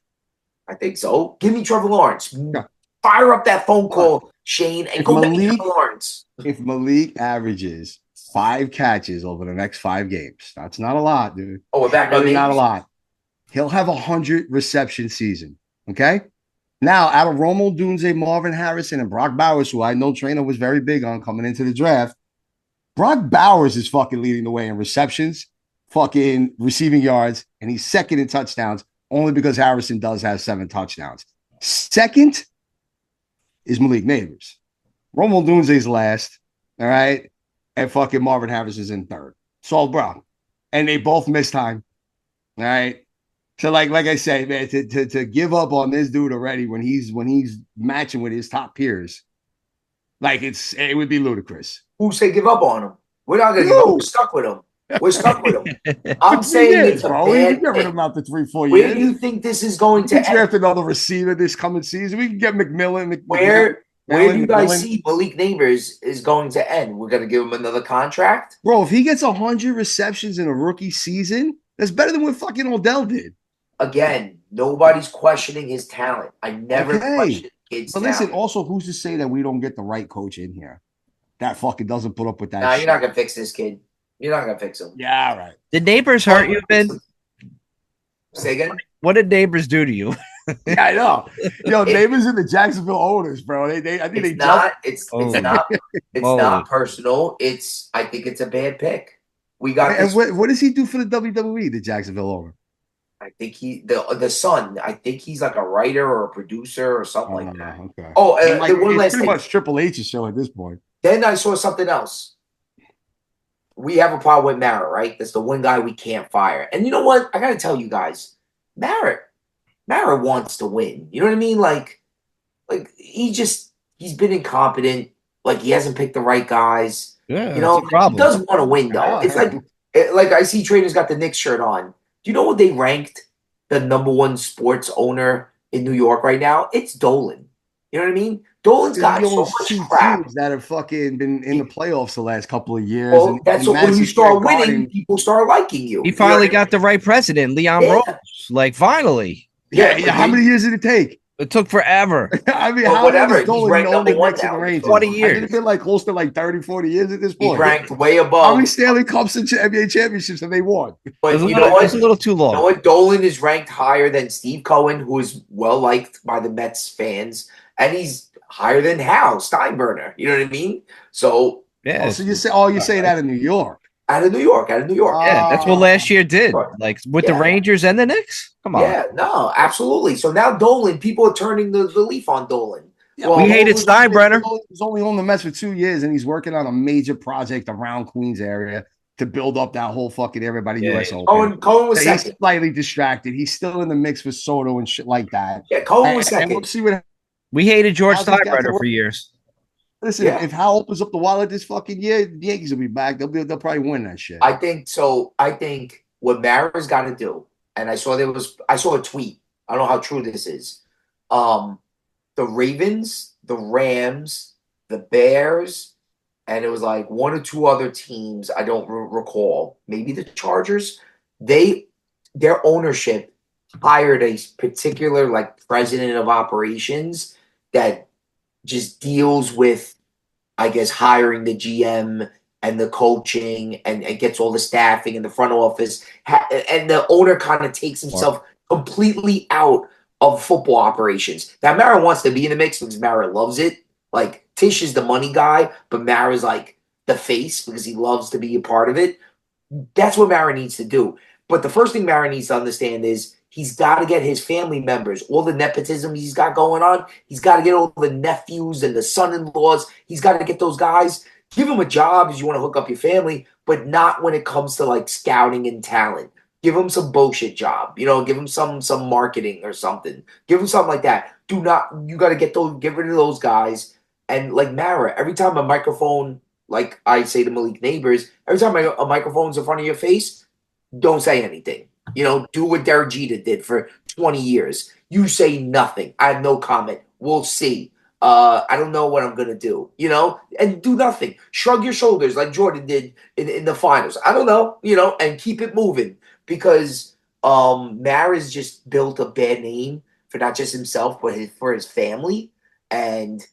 I think so. Give me Trevor Lawrence. Yeah. Fire up that phone call, Shane, and go get Trevor Lawrence. If Malik averages 5 catches over the next 5 games, that's not a lot, dude. Oh, we're back on not a lot. He'll have 100 reception season. Okay. Now, out of Romo Dunze, Marvin Harrison, and Brock Bowers, who I know Trainer was very big on coming into the draft, Brock Bowers is fucking leading the way in receptions, fucking receiving yards, and he's second in touchdowns only because Harrison does have 7 touchdowns. Second is Malik Neighbors. Romo Dunze's last, all right, and fucking Marvin Harrison's in third. Saul Brown. And they both missed time, all right? So like I say, man, to give up on this dude already when he's matching with his top peers, it would be ludicrous. Who said give up on him? We're not gonna give up. We're stuck with him. We're stuck with him. I'm saying it's a bad thing. Him out to 3-4 years. Where do you think this is going to end? Draft another receiver this coming season. We can get McMillan. Where do you guys see Malik Neighbors is going to end? We're gonna give him another contract, bro. If he gets 100 receptions in a rookie season, that's better than what fucking Odell did. Again, nobody's questioning his talent. I never questioned his talent. But listen, also, who's to say that we don't get the right coach in here that fucking doesn't put up with that shit? You're not going to fix this kid. You're not going to fix him. Yeah, all right. Did Neighbors hurt you, Ben? Say again? What did Neighbors do to you? Yeah, I know. Yo, Neighbors and the Jacksonville owners, bro. I think it's not personal. I think it's a bad pick. We got. And what does he do for the WWE? The Jacksonville owner. I think the son. I think he's like a writer or a producer or something like that. Okay. Oh, and one last pretty thing. much Triple H's show at this point. Then I saw something else. We have a problem with Mara, right? That's the one guy we can't fire. And you know what? I got to tell you guys, Mara wants to win. You know what I mean? Like he's been incompetent. He hasn't picked the right guys. Yeah, he does want to win though. It's like I see Trader's got the Knicks shirt on. Do you know what they ranked the number 1 sports owner in New York right now? It's Dolan. You know what I mean? Dolan's got so much crap that have fucking been in the playoffs the last couple of years. Well, that's when you start winning, people start liking you. He finally got the right president, Leon Rose. Finally. Yeah. How many years did it take? It took forever. I mean, whatever. He's ranked number 1 now. 20 years. It's been close to 30, 40 years at this point. He's ranked way above. How many Stanley Cups and NBA championships have they won? But you know what? It's a little too long. You know what? Dolan is ranked higher than Steve Cohen, who is well liked by the Mets fans, and he's higher than Hal Steinbrenner. You know what I mean? So yeah. So you say that in New York. Out of New York. Yeah, that's what last year did. With the Rangers and the Knicks. Come on. Yeah, no, absolutely. So now Dolan, people are turning the leaf on Dolan. Yeah, we hated Steinbrenner. He's only on the Mets for 2 years, and he's working on a major project around Queens area to build up that whole fucking everybody US Open. Cohen was He's second. slightly distracted. He's still in the mix with Soto and shit like that. Yeah, Cohen was And second. we'll see what. We hated George How's these guys Steinbrenner work? for years. Listen, if Hal opens up the wallet this fucking year, the Yankees will be back. They'll probably win that shit. I think so. I think what Mara's got to do, and I saw a tweet. I don't know how true this is. The Ravens, the Rams, the Bears, and it was like one or two other teams. I don't recall. Maybe the Chargers. Their ownership hired a particular like president of operations that just deals with, I guess, hiring the GM and the coaching and gets all the staffing in the front office. And the owner kind of takes himself completely out of football operations. Now, Mara wants to be in the mix because Mara loves it. Like, Tish is the money guy, but Mara's like the face because he loves to be a part of it. That's what Mara needs to do. But the first thing Mara needs to understand is he's got to get his family members, all the nepotism he's got going on. He's got to get all the nephews and the son-in-laws. He's got to get those guys. Give them a job as you want to hook up your family, but not when it comes to like scouting and talent. Give them some bullshit job. Give them some marketing or something. Give them something like that. You got to get rid of those guys. And like Mara, every time a microphone, like I say to Malik Neighbors, every time a microphone's in front of your face, don't say anything. Do what Derek Jeter did for 20 years. You say nothing. I have no comment. We'll see. I don't know what I'm going to do, and do nothing. Shrug your shoulders like Jordan did in the finals. I don't know, and keep it moving because Mara's just built a bad name for not just himself, but for his family. And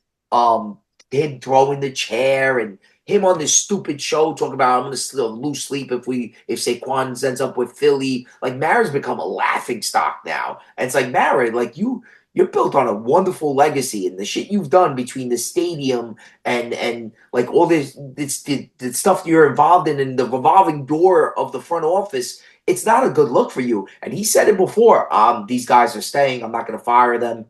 him throwing the chair and him on this stupid show talking about I'm going to lose sleep if Saquon ends up with Philly. Like, Mara's become a laughing stock now. And it's like, Mara, like you're built on a wonderful legacy, and the shit you've done between the stadium and like all this the stuff you're involved in the revolving door of the front office, it's not a good look for you. And he said it before, these guys are staying. I'm not going to fire them.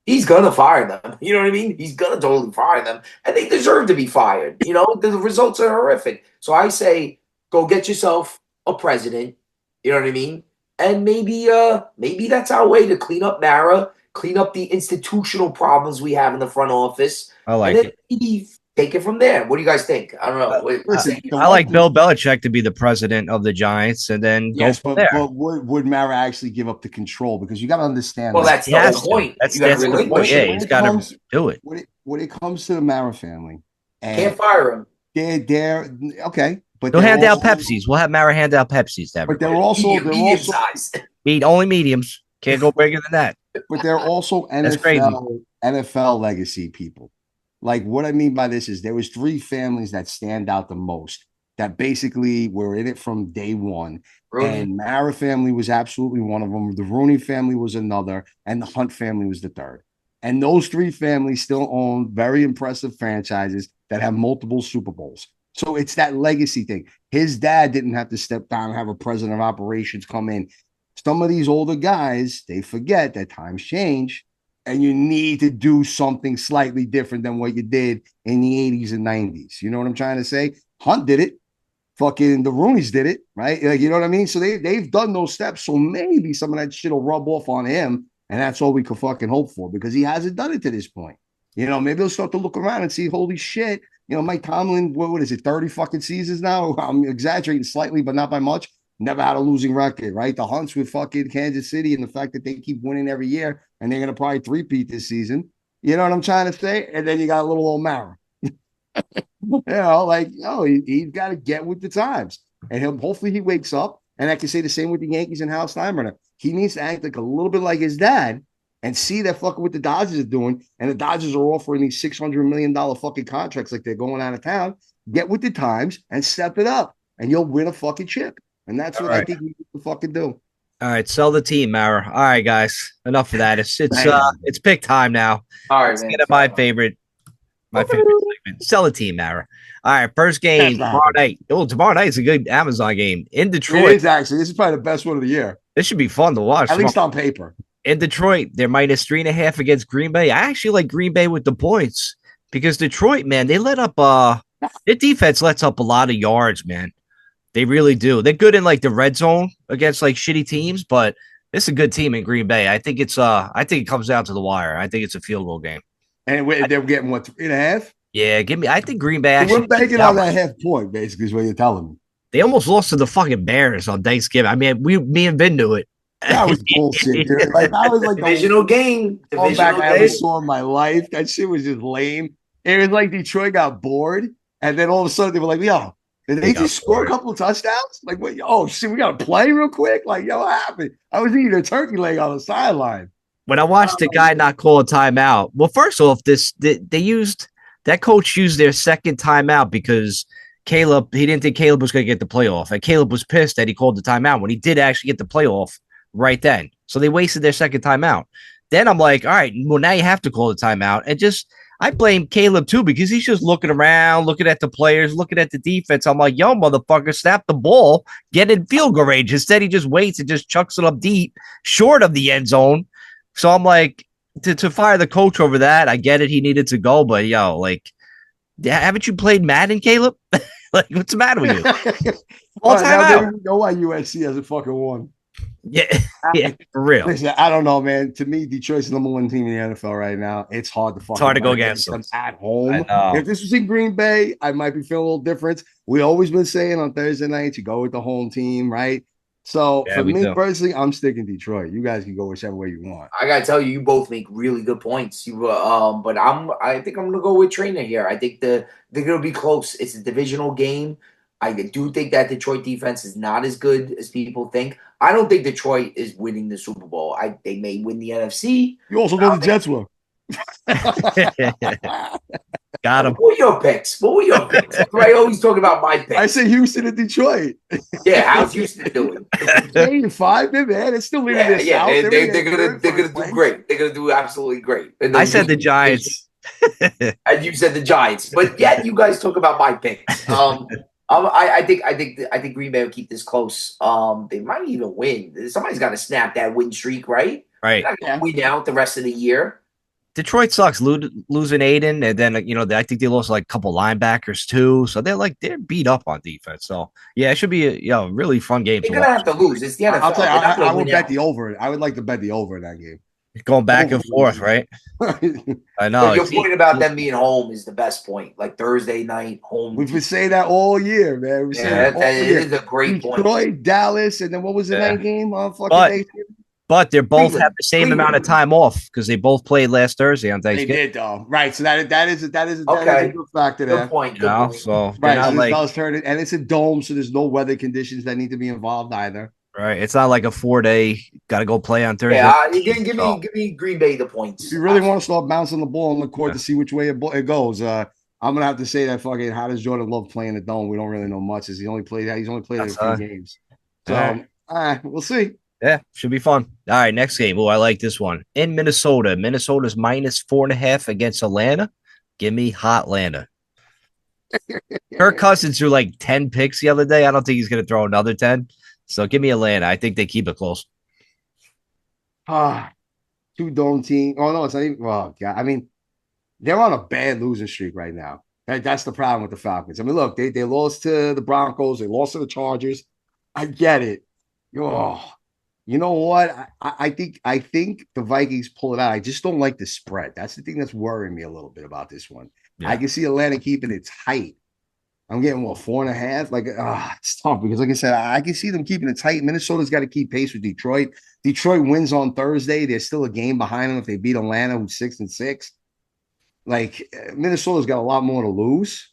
He's going to fire them. You know what I mean? He's going to totally fire them. And they deserve to be fired. The results are horrific. So I say, go get yourself a president. You know what I mean? And maybe that's our way to clean up Mara, clean up the institutional problems we have in the front office. I like and then it. maybe take it from there. What do you guys think? I don't know. Listen, I like Bill Belichick to be the president of the Giants and then go from there. But would Mara actually give up the control? Because you got to understand. Well, that's the whole point. That's the point. Yeah, he's got to do it. When it comes to the Mara family, can't fire him. They're okay, but they'll hand out Pepsis. We'll have Mara hand out Pepsis to everybody. But they're also medium size. Only mediums. Can't go bigger than that. But they're also NFL legacy people. Like, what I mean by this is there was 3 families that stand out the most that basically were in it from day one. Rooney. And Mara family was absolutely one of them. The Rooney family was another, and the Hunt family was the third. And those 3 families still own very impressive franchises that have multiple Super Bowls. So it's that legacy thing. His dad didn't have to step down and have a president of operations come in. Some of these older guys, they forget that times change. And you need to do something slightly different than what you did in the 80s and 90s. You know what I'm trying to say? Hunt did it. Fucking the Rooneys did it, right? Like, you know what I mean? So they've done those steps. So maybe some of that shit will rub off on him. And that's all we could fucking hope for because he hasn't done it to this point. Maybe he'll start to look around and see, holy shit. Mike Tomlin, what is it, 30 fucking seasons now? I'm exaggerating slightly, but not by much. Never had a losing record, right? The Hunts with fucking Kansas City and the fact that they keep winning every year and they're going to probably three-peat this season. You know what I'm trying to say? And then you got a little old Mara. He's got to get with the times. And hopefully he wakes up. And I can say the same with the Yankees and Hal Steinbrenner. He needs to act like a little bit like his dad and see that fucking what the Dodgers are doing. And the Dodgers are offering these $600 million fucking contracts like they're going out of town. Get with the times and step it up. And you'll win a fucking chip. And that's what I think we need to fucking do. All right, sell the team, Mara. All right, guys, enough of that. It's pick time now. All right, let's get at my favorite segment. Sell the team, Mara. All right, first game tomorrow night. Oh, tomorrow night's a good Amazon game in Detroit. It is actually. This is probably the best one of the year. This should be fun to watch. At least on paper. In Detroit, they're minus 3.5 against Green Bay. I actually like Green Bay with the points because Detroit, man, they let up their defense lets up a lot of yards, man. They really do. They're good in like the red zone against like shitty teams, but it's a good team in Green Bay. I think it comes down to the wire. I think it's a field goal game. And they're getting what, 3.5? Yeah, I think Green Bay So actually. we're banking on that half point, basically, is what you're telling me. They almost lost to the fucking Bears on Thanksgiving. I mean, me and Vin knew it. That was bullshit, dude. Like that was like divisional game. All back I ever saw in my life. That shit was just lame. It was like Detroit got bored, and then all of a sudden they were like, "Yo, did they just score a couple of touchdowns? Like, what? Oh shit, we got to play real quick. Like, yo, what happened? I was eating a turkey leg on the sideline." When I watched the guy not call a timeout, well, first off, that coach used their second timeout because he didn't think Caleb was going to get the playoff, and Caleb was pissed that he called the timeout when he did actually get the playoff right then. So they wasted their second timeout. Then I'm like, all right, well, now you have to call the timeout. And I blame Caleb too because he's just looking around, looking at the players, looking at the defense. I'm like, yo, motherfucker, snap the ball, get in field goal range. Instead, he just waits and just chucks it up deep, short of the end zone. So I'm like, to fire the coach over that, I get it. He needed to go, but yo, like, haven't you played Madden, Caleb? Like, what's the matter with you? All time out. Know why USC hasn't fucking won. Yeah, for real. Listen, I don't know, man. To me, Detroit's the number one team in the NFL right now. It's hard to It's hard to go against them at home. If this was in Green Bay, I might be feeling a little different. We always been saying on Thursday nights, you go with the home team, right? So for me personally, I'm sticking Detroit. You guys can go whichever way you want. I gotta tell you, you both make really good points. But I think I'm gonna go with Trainer here. I think they're gonna be close. It's a divisional game. I do think that Detroit defense is not as good as people think. I don't think Detroit is winning the Super Bowl. They may win the NFC. You also know the Jets were. Got him. What were your picks? I always talk about my picks. I said Houston and Detroit. Yeah, how's Houston doing? 8-5, man. It's still leading this out. They're gonna do great. They're gonna do absolutely great. I said the Giants. And you said the Giants, but yet you guys talk about my picks. I think Green Bay will keep this close. They might even win. Somebody's got to snap that win streak, right? Right. Win out the rest of the year. Detroit sucks losing Aiden, and then I think they lost like a couple linebackers too, so they're beat up on defense. So yeah, it should be a really fun game. They're gonna have to lose. It's the NFL. I'll tell you, I would bet the over. I would like to bet the over in that game. Going back and forth, right? I know. But your point about them being home is the best point. Like Thursday night home. We've been saying that all year, man. It is a great point. Detroit, Dallas, and then what was the night game on fucking Thanksgiving? But they both have the same amount of time off because they both played last Thursday on Thanksgiving. They did, though. Right. So that is a good factor there. Good point. So right. So it does turn it, and it's a dome, so there's no weather conditions that need to be involved either. Right. It's not like a 4-day got to go play on Thursday. Yeah, give me Green Bay the points. If you really want to start bouncing the ball on the court to see which way it goes, I'm gonna have to say that fucking how does Jordan Love play in the dome? We don't really know much. He's only played a few games. So we'll see. Yeah, should be fun. All right, next game. Oh, I like this one. In Minnesota. Minnesota's minus 4.5 against Atlanta. Give me hot Atlanta. Kirk Cousins threw like 10 picks the other day. I don't think he's going to throw another 10. So give me Atlanta. I think they keep it close. Two dome team. Oh, no, it's not even. Well, yeah, I mean, they're on a bad losing streak right now. That's the problem with the Falcons. I mean, look, they lost to the Broncos. They lost to the Chargers. I get it. You know what? I think the Vikings pull it out. I just don't like the spread. That's the thing that's worrying me a little bit about this one. Yeah. I can see Atlanta keeping it tight. I'm getting 4.5. Like, it's tough because, like I said, I can see them keeping it tight. Minnesota's got to keep pace with Detroit. Detroit wins on Thursday. There's still a game behind them if they beat Atlanta, who's 6-6. Like, Minnesota's got a lot more to lose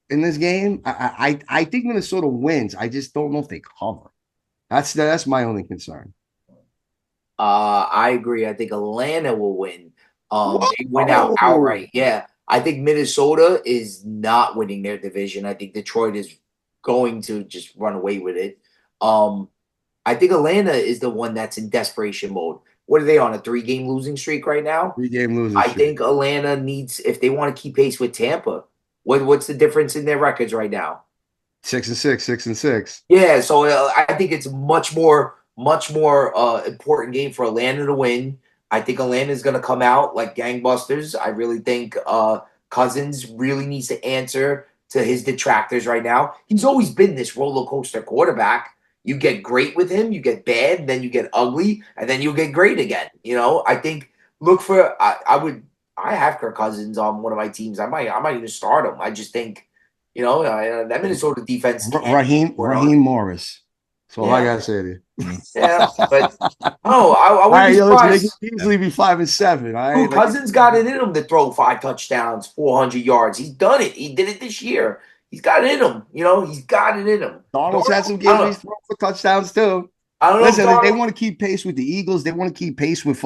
in this game. I think Minnesota wins. I just don't know if they cover. That's my only concern. I agree. I think Atlanta will win. They win outright. Yeah. I think Minnesota is not winning their division. I think Detroit is going to just run away with it. I think Atlanta is the one that's in desperation mode. What are they on, a 3-game losing streak right now? 3-game losing streak. I think Atlanta needs, if they want to keep pace with Tampa, what's the difference in their records right now? 6-6, 6-6. Yeah, so I think it's much more much more important game for Atlanta to win. I think Atlanta is going to come out like gangbusters. I really think Cousins really needs to answer to his detractors right now. He's always been this roller coaster quarterback. You get great with him, you get bad, then you get ugly, and then you'll get great again. I think look for I have Kirk Cousins on one of my teams. I might even start him. I just think that Minnesota defense can't. Raheem Morris. That's all I gotta say to you. Yeah, but I All wouldn't right, be listen, they surprised. can easily be 5-7. All right, Dude, Cousins got it in him to throw 5 touchdowns, 400 yards. He's done it. He did it this year. He's got it in him. He's got it in him. Darnold's had some games where he's thrown for touchdowns too. I don't know. Listen, if they want to keep pace with the Eagles, they want to keep pace with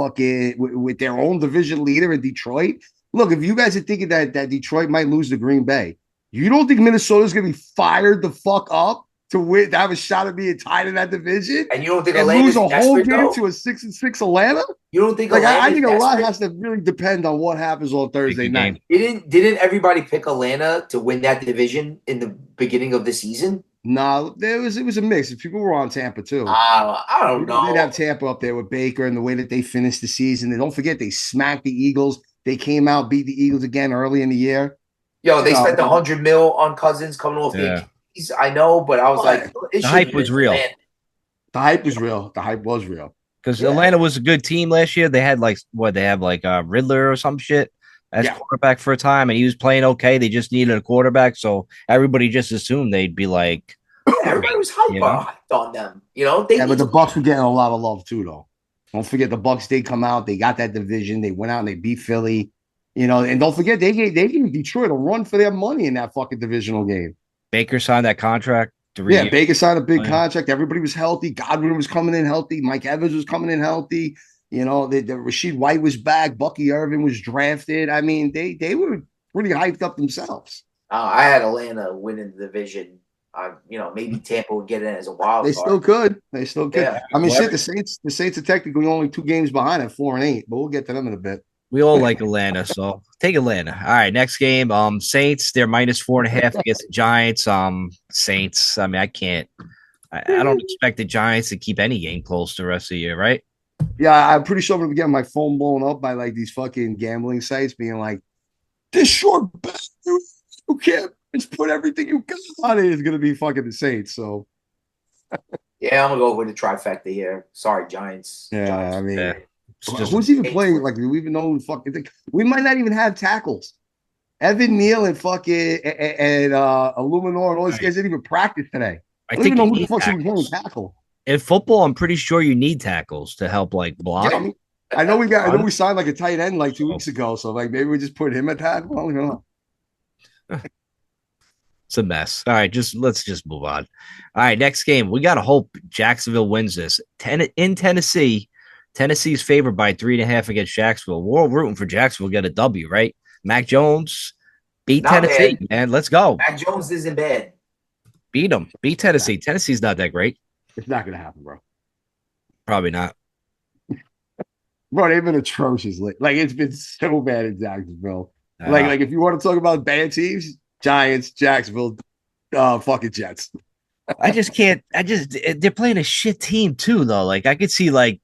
with their own division leader in Detroit. Look, if you guys are thinking that Detroit might lose to Green Bay, you don't think Minnesota's gonna be fired the fuck up to have a shot at being tied in that division? And you don't think Atlanta's lose a whole game though? to a 6-6 Atlanta? You don't think I think a lot has to really depend on what happens on Thursday night. Didn't everybody pick Atlanta to win that division in the beginning of the season? No, it was a mix. People were on Tampa too. I don't know. They'd have Tampa up there with Baker and the way that they finished the season. And don't forget, they smacked the Eagles. They came out, beat the Eagles again early in the year. Yo, they spent $100 million on Cousins coming off the Achilles. I know, but I was like, the hype was real. The hype was real. The hype was real. Because Atlanta was a good team last year. They had Riddler or some shit as quarterback for a time, and he was playing okay. They just needed a quarterback, so everybody just assumed they'd be like. Everybody was hyped on them. But the Bucs were getting a lot of love too, though. Don't forget the Bucs did come out. They got that division. They went out and they beat Philly. And don't forget they gave Detroit a run for their money in that fucking divisional game. Baker signed that contract. Baker signed a big contract. Everybody was healthy. Godwin was coming in healthy. Mike Evans was coming in healthy. The Rashid White was back. Bucky Irvin was drafted. I mean, they were pretty hyped up themselves. I had Atlanta winning the division. Maybe Tampa would get in as a wild card. They still could. Yeah. I mean, the Saints are technically only 2 games behind at 4-8, but we'll get to them in a bit. We all like Atlanta, so take Atlanta. All right, next game. Saints, they're -4.5 against the Giants. Saints. I mean, I can't. I don't expect the Giants to keep any game close the rest of the year, right? Yeah, I'm pretty sure I'm gonna get my phone blown up by like these fucking gambling sites being like, "This short bastard, you can't just put everything you got on it." Is gonna be fucking the Saints. So, yeah, I'm gonna go with the trifecta here. Sorry, Giants. Yeah, Giants. I mean. Who's even playing? Like, do we even know who fucking think? We might not even have tackles. Evan Neal and fucking and Illuminor and all these guys didn't even practice today. I don't even know who the fuck's even playing tackle. In football, I'm pretty sure you need tackles to help like block. Yeah, I know we signed like a tight end like 2 weeks ago, so like maybe we just put him at tackle. I don't even know. It's a mess. All right, let's just move on. All right, next game. We gotta hope Jacksonville wins this. In Tennessee. Tennessee's favored by 3.5 against Jacksonville. We're all rooting for Jacksonville to get a W, right? Mac Jones beat Tennessee, man. Let's go. Mac Jones isn't bad. Beat them. Beat Tennessee. Tennessee's not that great. It's not going to happen, bro. Probably not. Bro, they've been atrocious. Like, it's been so bad in Jacksonville. Like if you want to talk about bad teams, Giants, Jacksonville, fucking Jets. I just can't. They're playing a shit team, too, though. Like, I could see, like,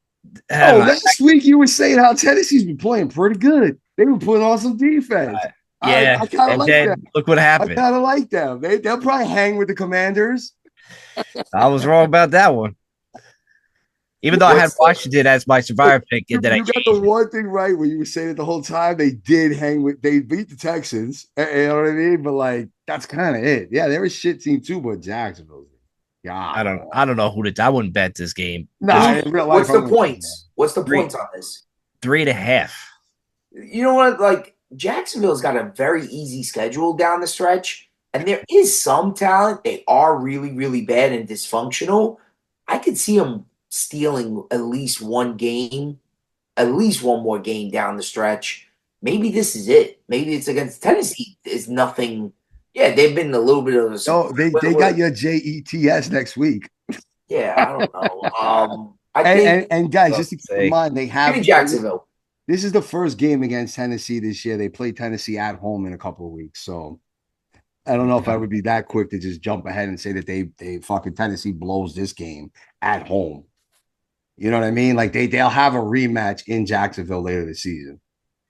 last week you were saying how Tennessee's been playing pretty good. They were putting on some defense. I kind of like them. Look what happened. I kind of like them. They'll probably hang with the Commanders. I was wrong about that one. Even though I had Washington as my survivor pick, you got the one thing right where you were saying it the whole time. They did they beat the Texans. You know what I mean? But like that's kind of it. Yeah, they're a shit team too, but Jacksonville. I don't know who to. I wouldn't bet this game. No, what's the points? What's the points on this? 3.5. You know what? Like Jacksonville's got a very easy schedule down the stretch, and there is some talent. They are really, really bad and dysfunctional. I could see them stealing at least one more game down the stretch. Maybe this is it. Maybe it's against Tennessee. It's nothing. Yeah, they've been a little bit of a. No, they got your JETS next week. Yeah, I don't know. And guys, just to keep in mind, they have Jacksonville. This is the first game against Tennessee this year. They play Tennessee at home in a couple of weeks, so I don't know if I would be that quick to just jump ahead and say that they fucking Tennessee blows this game at home. You know what I mean? Like they'll have a rematch in Jacksonville later this season.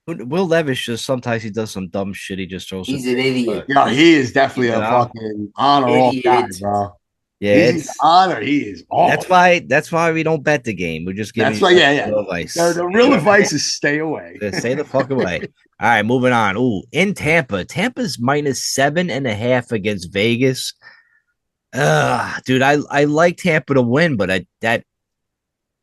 Will Levis just sometimes he does some dumb shit. He just throws He's it. an idiot. Yeah, he is definitely a know? fucking honor off guy, Idiot. bro. Yeah, He's honor. He is off. that's why we don't bet the game. We're just giving That's why, yeah. advice. The real advice is stay away. Stay the fuck away. All right, moving on. Ooh, in Tampa. Tampa's -7.5 against Vegas. Dude, I like Tampa to win, but I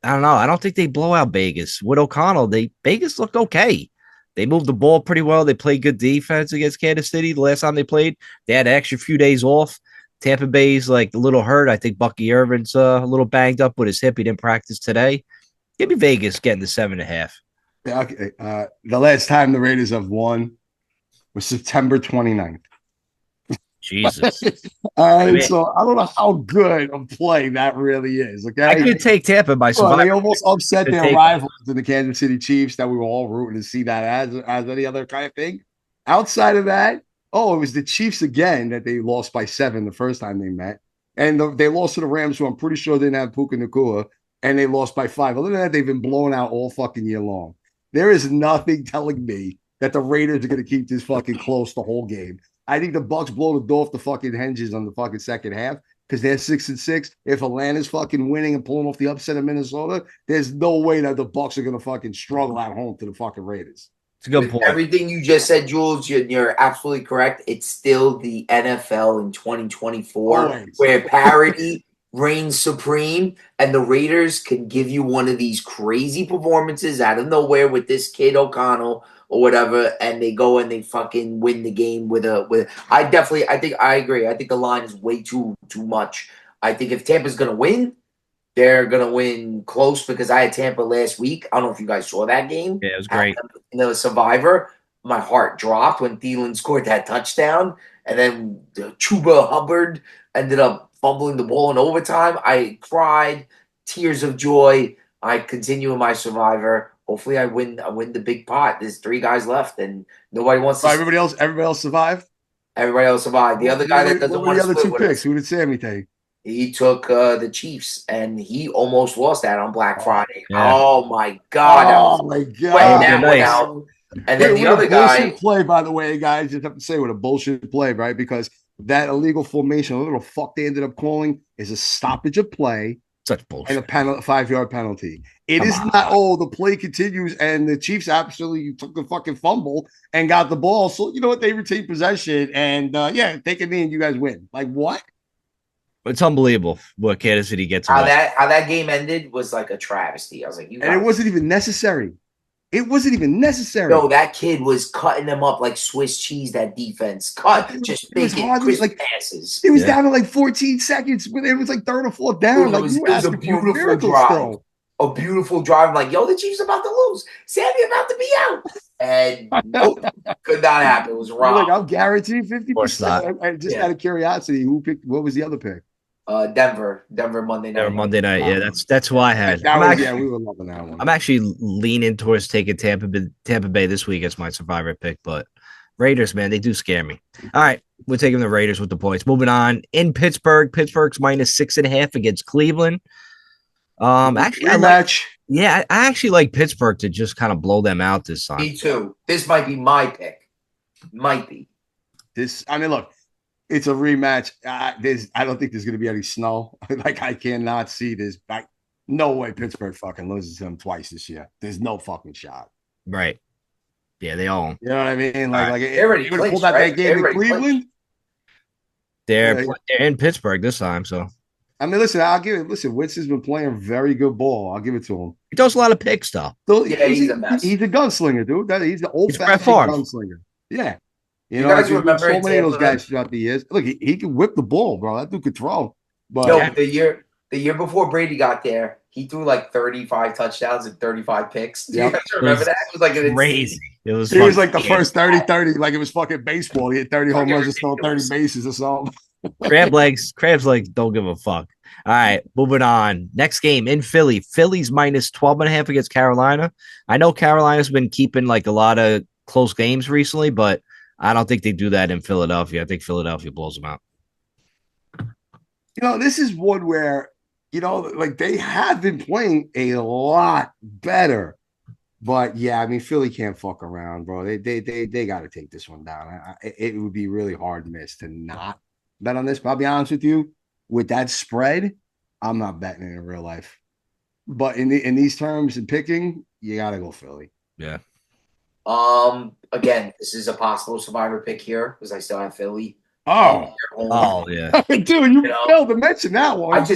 don't know. I don't think they blow out Vegas. With O'Connell, Vegas looked okay. They moved the ball pretty well. They played good defense against Kansas City. The last time they played, they had an extra few days off. Tampa Bay's like a little hurt. I think Bucky Irvin's a little banged up with his hip. He didn't practice today. Give me Vegas getting the 7.5. Yeah, okay. The last time the Raiders have won was September 29th. Jesus. All right, so I don't know how good a play that really is. Okay, I could take Tampa by surviving. They almost upset their rivals in the Kansas City Chiefs that we were all rooting to see that as any other kind of thing. Outside of that, it was the Chiefs again that they lost by 7 the first time they met, and they lost to the Rams, who I'm pretty sure didn't have Puka Nacua, and they lost by 5. Other than that, they've been blown out all fucking year long. There is nothing telling me that the Raiders are going to keep this fucking close the whole game. I think the Bucks blow the door off the fucking hinges on the fucking second half because they're 6-6. If Atlanta's fucking winning and pulling off the upset of Minnesota, there's no way that the Bucks are going to fucking struggle at home to the fucking Raiders. It's a good point. Everything you just said, Jules, you're absolutely correct. It's still the NFL in 2024 where parity reigns supreme, and the Raiders can give you one of these crazy performances out of nowhere with this kid O'Connell or whatever, and they go and they fucking win the game with I think I agree. I think the line is way too much. I think if Tampa's gonna win, they're gonna win close because I had Tampa last week. I don't know if you guys saw that game. Yeah, it was great. In the Survivor, my heart dropped when Thielen scored that touchdown, and then Chuba Hubbard ended up fumbling the ball in overtime. I cried, tears of joy. I continue in my Survivor. Hopefully, I win the big pot. There's 3 guys left, and nobody wants to. Everybody else survived. Everybody else survived. The other guy that doesn't want to split. The other 2 picks. Who did Sammy take? He took the Chiefs, and he almost lost that on Black Friday. Yeah. Oh my god! Oh my god! And then the other guy play, by the way, guys, just have to say what a bullshit play, right? Because that illegal formation, the little fuck they ended up calling, is a stoppage of play. Such bullshit. And a 5-yard penalty. It is not, the play continues and the Chiefs absolutely took the fucking fumble and got the ball. So, you know what? They retained possession and, take it in, you guys win. Like, what? It's unbelievable what Kansas City gets. How that game ended was like a travesty. I was like, it wasn't even necessary. It wasn't even necessary. No, that kid was cutting them up like Swiss cheese, that defense. Just making crisp passes. It was down to like 14 seconds. It was like 3rd or 4th down. It was a beautiful drive. A beautiful drive. I'm like, yo, the Chiefs about to lose. Sammy about to be out. And nope, could not happen. It was wrong. Like, I'm guaranteed 50%. And just out of curiosity, who picked? What was the other pick? Denver Monday night. Monday night. Yeah, that's who I had. We were loving that one. I'm actually leaning towards taking Tampa Bay this week as my survivor pick, but Raiders, man, they do scare me. All right, we're taking the Raiders with the points. Moving on in Pittsburgh. Pittsburgh's -6.5 against Cleveland. Actually, I actually like Pittsburgh to just kind of blow them out this time. Me too. This might be my pick. Might be. Look. It's a rematch. I don't think there's going to be any snow. Like, I cannot see this. No way Pittsburgh fucking loses to them twice this year. There's no fucking shot. Right. Yeah, they all. You know what I mean? Like they already pulled out that game in Cleveland. They're in Pittsburgh this time, so. Listen, I'll give it. Listen, Winston's been playing very good ball. I'll give it to him. He does a lot of picks, though. So, he's a mess. He's a gunslinger, dude. He's the old-fashioned gunslinger. Yeah. You guys remember so many of those guys throughout the years. Look, he can whip the ball, bro. That dude could throw. But the year before Brady got there, he threw like 35 touchdowns and 35 picks. Do you guys remember that? It was like crazy. It was like the first 30, like it was fucking baseball. He had 30 home runs and stole 30 bases or something. Crab's legs don't give a fuck. All right, moving on. Next game in Philly. Philly's -12.5 against Carolina. I know Carolina's been keeping like a lot of close games recently, but I don't think they do that in Philadelphia. I think Philadelphia blows them out. This is one where like they have been playing a lot better. But yeah, I mean, Philly can't fuck around, bro. They got to take this one down. It would be really hard miss to not bet on this. But I'll be honest with you, with that spread, I'm not betting it in real life. But in these terms and picking, you got to go Philly. Yeah. Again, this is a possible survivor pick here because I still have Philly. Oh yeah. Dude, you failed to mention that one.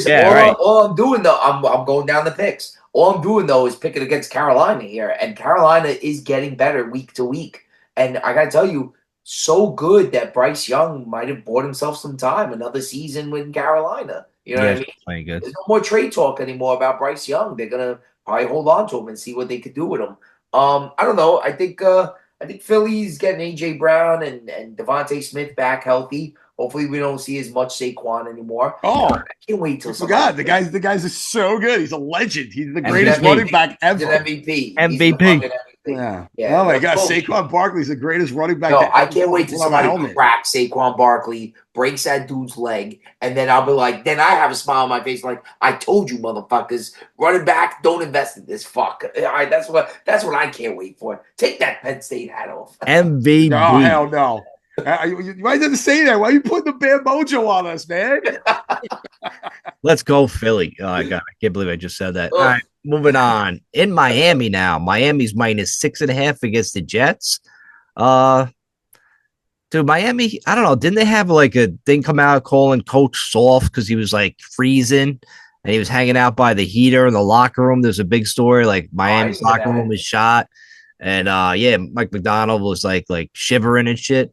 All I'm doing though, I'm going down the picks. All I'm doing though is picking against Carolina here, and Carolina is getting better week to week. And I gotta tell you, so good that Bryce Young might have bought himself some time, another season with Carolina. You know what I mean? Playing good. There's no more trade talk anymore about Bryce Young. They're gonna probably hold on to him and see what they could do with him. I don't know. I think Philly's getting AJ Brown and Devontae Smith back healthy. Hopefully, we don't see as much Saquon anymore. Oh, I can't wait till the guys are so good. He's a legend. He's the greatest running back ever. He's an MVP. Yeah. Oh my God, Saquon Barkley's the greatest running back. No, I can't wait till somebody cracks Saquon Barkley, breaks that dude's leg, and then I'll be like, then I have a smile on my face, like I told you, motherfuckers, running back, don't invest in this fuck. That's what I can't wait for. Take that Penn State hat off. MVP. Oh hell no. Why didn't say that? Why are you putting the bad mojo on us, man? Let's go, Philly. Oh, I can't believe I just said that. All right, moving on. In Miami now. Miami's -6.5 against the Jets. Dude, Miami, I don't know. Didn't they have like a thing come out calling Coach soft because he was like freezing and he was hanging out by the heater in the locker room? There's a big story like Miami's locker room was shot. And Mike McDonald was like shivering and shit.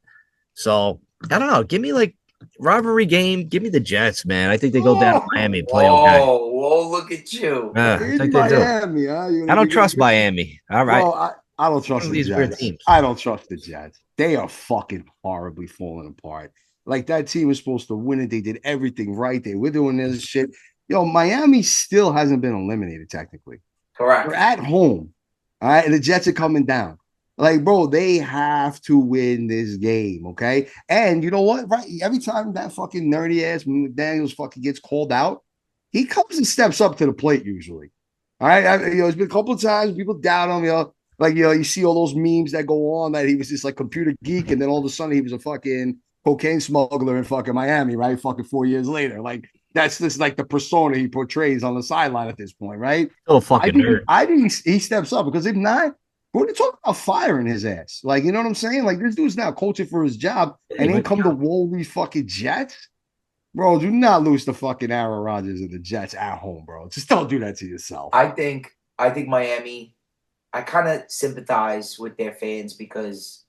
So I don't know. Give me like rivalry game. Give me the Jets, man. I think they go down to Miami and play okay. Whoa, look at you. I think they Miami, do. Huh? I don't trust Miami. All right. Well, I don't trust the Jets. I don't trust the Jets. They are fucking horribly falling apart. Like that team was supposed to win it. They did everything right. They were doing this shit. Miami still hasn't been eliminated technically. Correct. They're at home. All right. And the Jets are coming down. Like, bro, they have to win this game, okay? And you know what? Right, every time that fucking nerdy ass McDaniels fucking gets called out, he comes and steps up to the plate usually. All right, it's been a couple of times people doubt him. You see all those memes that go on that he was just like computer geek, and then all of a sudden he was a fucking cocaine smuggler in fucking Miami, right? Fucking 4 years later, like that's just like the persona he portrays on the sideline at this point, right? Oh, fucking nerd. I think he steps up because if not. We're talking about firing his ass. Like, you know what I'm saying? Like, this dude's now coaching for his job and then come to Wolverine fucking Jets. Bro, do not lose to fucking Aaron Rodgers and the Jets at home, bro. Just don't do that to yourself. I think Miami, I kind of sympathize with their fans because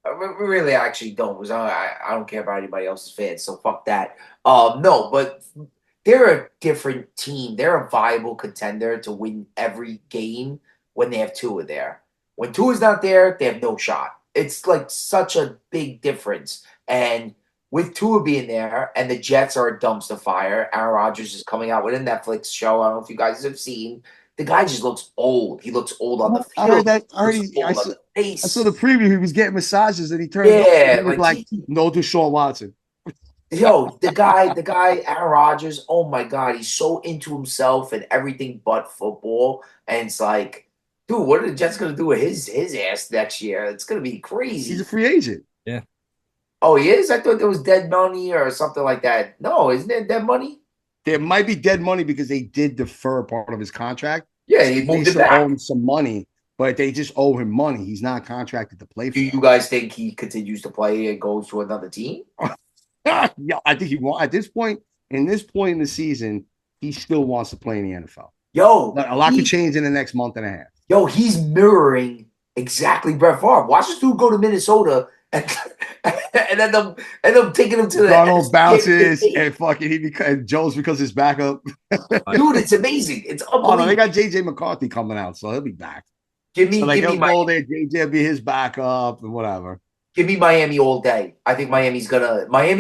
we really actually don't. Because I don't care about anybody else's fans, so fuck that. No, but they're a different team. They're a viable contender to win every game when they have Tua there. When Tua's not there, they have no shot. It's like such a big difference. And with Tua being there and the Jets are a dumpster fire, Aaron Rodgers is coming out with a Netflix show. I don't know if you guys have seen. The guy just looks old. He looks old on the field. I heard that already. I saw the preview. He was getting massages and he turned like no Deshaun Watson. Yo, the guy, Aaron Rodgers, oh my God, he's so into himself and everything but football. And it's like, dude, what are the Jets going to do with his ass next year? It's going to be crazy. He's a free agent. Yeah. Oh, he is? I thought there was dead money or something like that. No, isn't there dead money? There might be dead money because they did defer part of his contract. Yeah, he moved it back. Owe him some money, but they just owe him money. He's not contracted to play for Do you guys think he continues to play and goes to another team? Yeah, I think he wants. At this point in the season, he still wants to play in the NFL. Yo, a lot could change in the next month and a half. Yo, he's mirroring exactly Brett Favre. Watch this dude go to Minnesota and end up taking him to the Donald bounces and fucking Jones becomes his backup. Dude, it's amazing. It's unbelievable. Oh no, they got JJ McCarthy coming out, so he'll be back. Give me JJ will be his backup and whatever. Give me Miami all day. I think Miami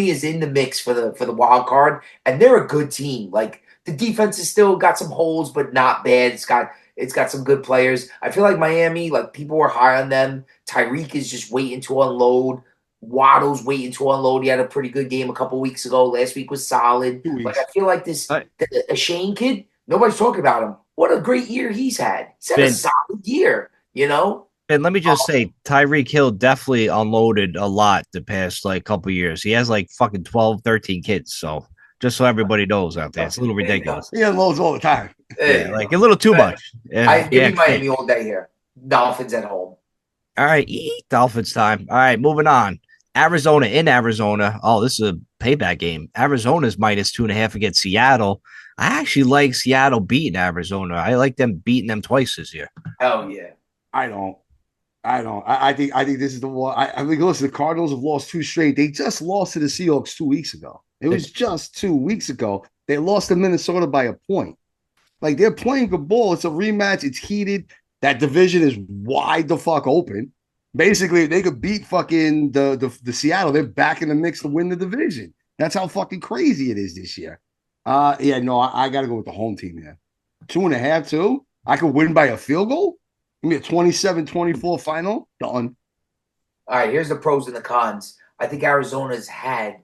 is in the mix for the wild card, and they're a good team. Like the defense has still got some holes, but not bad. It's got some good players. I feel like Miami, like people were high on them. Tyreek is just waiting to unload. Waddle's waiting to unload. He had a pretty good game a couple weeks ago. Last week was solid. 2 weeks. Like, I feel like this a Shane kid, nobody's talking about him. What a great year he's had. He's had a solid year, you know? And let me just say, Tyreek Hill definitely unloaded a lot the past like couple years. He has like fucking 12, 13 kids. So just so everybody knows out there, it's a little ridiculous. He unloads all the time. Yeah, like a little too much. Give me Miami all day here. Dolphins at home. All right, Dolphins time. All right, moving on. Arizona in Arizona. Oh, this is a payback game. Arizona's -2.5 against Seattle. I actually like Seattle beating Arizona. I like them beating them twice this year. Hell yeah. I don't. I think this is the one. I mean, listen, the Cardinals have lost 2 straight. They just lost to the Seahawks 2 weeks ago. It was just 2 weeks ago. They lost to Minnesota by a point. Like, they're playing good ball. It's a rematch. It's heated. That division is wide the fuck open. Basically, if they could beat fucking the Seattle, they're back in the mix to win the division. That's how fucking crazy it is this year. I got to go with the home team here. 2.5, too. I could win by a field goal. Give me a 27-24 final. Done. All right, here's the pros and the cons. I think Arizona's had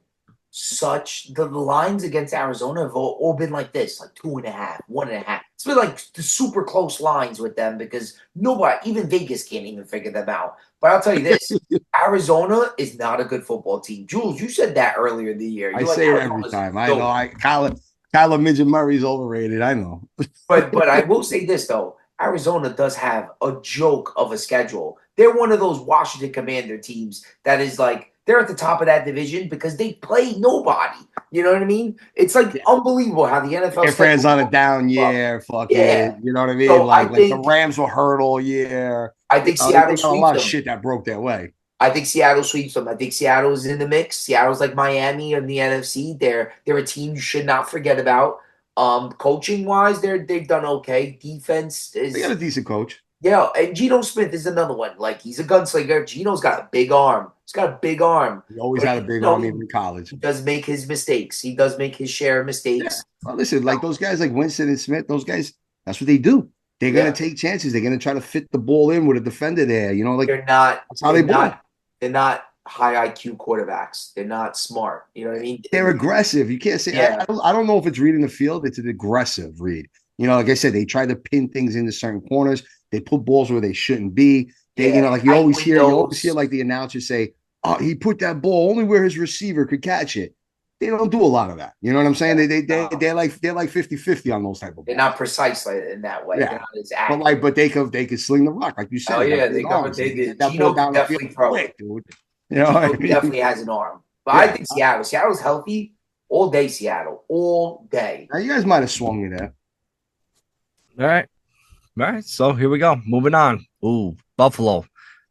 the lines against Arizona have all been like this, like 2.5, 1.5. It's been like the super close lines with them because nobody, even Vegas can't even figure them out. But I'll tell you this, Arizona is not a good football team. Jules, you said that earlier in the year. I say it every time. I know. Kyler Midget Murray's overrated. I know. but I will say this, though. Arizona does have a joke of a schedule. They're one of those Washington Commander teams that is like, they're at the top of that division because they play nobody. You know what I mean? It's like unbelievable how the NFL. Their fans on a down year. Fucking, yeah. You know what I mean? So like the Rams were hurt all year. I think Seattle sweeps a lot of shit that broke their way. I think Seattle sweeps them. I think Seattle is in the mix. Seattle's like Miami in the NFC. They're a team you should not forget about. Coaching wise, they've done okay. Defense is, they got a decent coach. Yeah, and Geno Smith is another one. Like, he's a gunslinger. Geno's got a big arm. He's got a big arm. He always had a big arm even in college. He does make his mistakes. He does make his share of mistakes. Yeah. Well, listen, like those guys like Winston and Smith, those guys, that's what they do. They're going to take chances. They're going to try to fit the ball in with a defender there. You know, like that's how they play. They're not high IQ quarterbacks. They're not smart. You know what I mean? They're aggressive. You can't say, I don't know if it's reading the field. It's an aggressive read. You know, like I said, they try to pin things into certain corners. They put balls where they shouldn't be. They, you know, like you always hear like the announcers say, "Oh, he put that ball only where his receiver could catch it." They don't do a lot of that. You know what I'm saying? They're like 50-50 on those type of balls. They're not precise in that way. Yeah. But they could sling the rock, like you said. Oh yeah, they did. Geno definitely throw it, dude. You know, what I mean? Definitely has an arm. But I think Seattle's healthy all day. Seattle all day. Now you guys might have swung me there. All right, so here we go. Moving on. Ooh, Buffalo.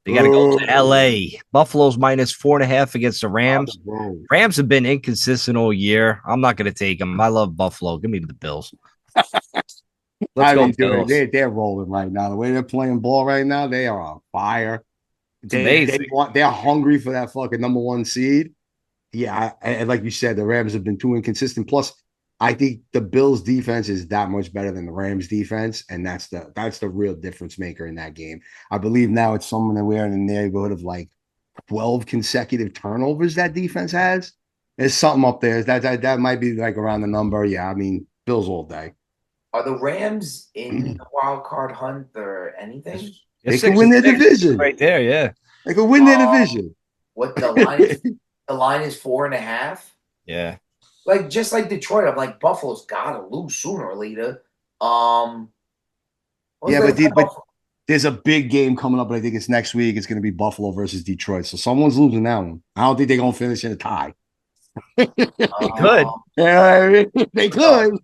They got to go to L.A. Buffalo's -4.5 against the Rams. Rams have been inconsistent all year. I'm not going to take them. I love Buffalo. Give me the Bills. They're rolling right now. The way they're playing ball right now, they are on fire. They're hungry for that fucking number 1 seed. Yeah, and like you said, the Rams have been too inconsistent. Plus, I think the Bills defense is that much better than the Rams defense, and that's the real difference maker in that game. I believe now it's something that we're in the neighborhood of like 12 consecutive turnovers that defense has. There's something up there. That might be like around the number. Yeah, I mean, Bills all day. Are the Rams in the wild card hunt or anything? They can win their division. Right there, yeah. They can win their division. What the line is? The line is 4.5? Yeah. Like, just like Detroit, I'm like, Buffalo's got to lose sooner or later. But there's a big game coming up, but I think it's next week. It's going to be Buffalo versus Detroit. So someone's losing that one. I don't think they're going to finish in a tie. They could. Yeah, they could.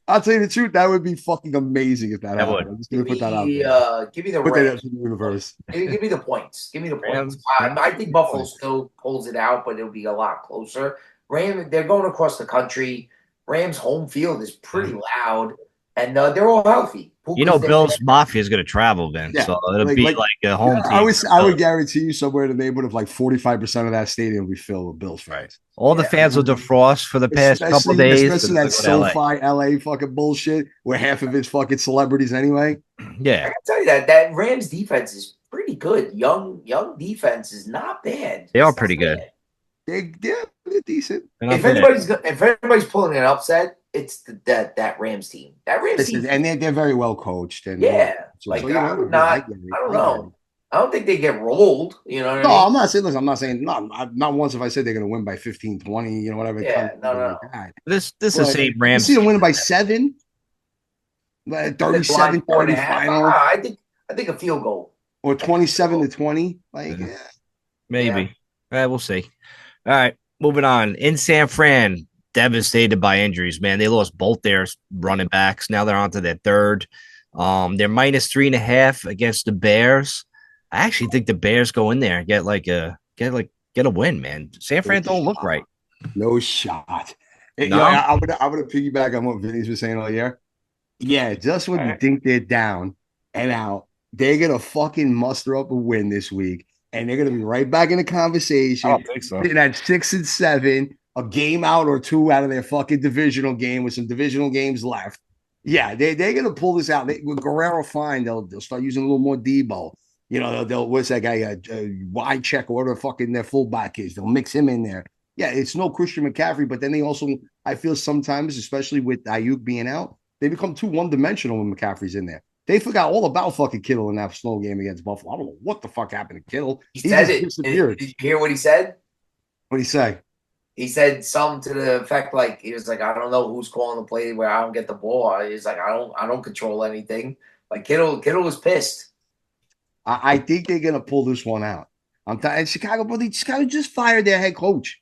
I'll tell you the truth. That would be fucking amazing if that happened. I'm just going to put that out there. Give me the put that in the universe. Give me the points. Give me the points. I think Buffalo still pulls it out, but it'll be a lot closer. They're going across the country. Rams' home field is pretty loud, and they're all healthy. You know, Bills Mafia is going to travel, then, so it'll be like a home team. I would guarantee you somewhere in the neighborhood of like 45% of that stadium will be filled with Bills fans. Right. All the fans will defrost for the past couple days. Especially that SoFi LA fucking bullshit where half of it's fucking celebrities anyway. Yeah. I can tell you that Rams defense is pretty good. Young defense is not bad. They are It's not pretty good. bad. They're decent. If anybody's pulling an upset, it's that Rams team. That Rams Listen, team, and they're very well coached. And yeah. so, Like you I know, would I not. get it. I don't I get know. it. I don't think they get rolled. You know what No, I mean? I'm not saying. Listen, I'm not saying. Not once have I said they're going to win by 15, 20. You know, whatever. Yeah, no. Like that. This is the But same I Rams. see them winning by 7, Line 37, 30 final, I think a field goal or 27-20. Like, yeah. Maybe. We'll see. All right, moving on. In San Fran, devastated by injuries, man. They lost both their running backs. Now they're on to their third. They're minus 3.5 against the Bears. I actually think the Bears go in there and get a win, man. San Fran don't look right. No shot. No? You know, I'm gonna piggyback on what Vinny's was saying all year. Yeah, just when you think they're down and out, they're gonna fucking muster up a win this week, and they're gonna be right back in the conversation. I don't think so. Sitting at 6-7, a game out or two out of their fucking divisional game with some divisional games left. Yeah, they're gonna pull this out. With Guerrero fine, they'll start using a little more Debo. You know, they'll what's that guy? Wide check or whatever fucking their fullback is. They'll mix him in there. Yeah, it's no Christian McCaffrey, but then they also, I feel sometimes, especially with Ayuk being out, they become too one-dimensional when McCaffrey's in there. They forgot all about fucking Kittle in that slow game against Buffalo. I don't know what the fuck happened to Kittle. He said it. Disappeared. Did you hear what he said? What did he say? He said something to the effect like he was like, I don't know who's calling the play where I don't get the ball. He's like, I don't control anything. Like Kittle was pissed. I think they're gonna pull this one out. I'm telling Chicago, bro. Chicago just fired their head coach.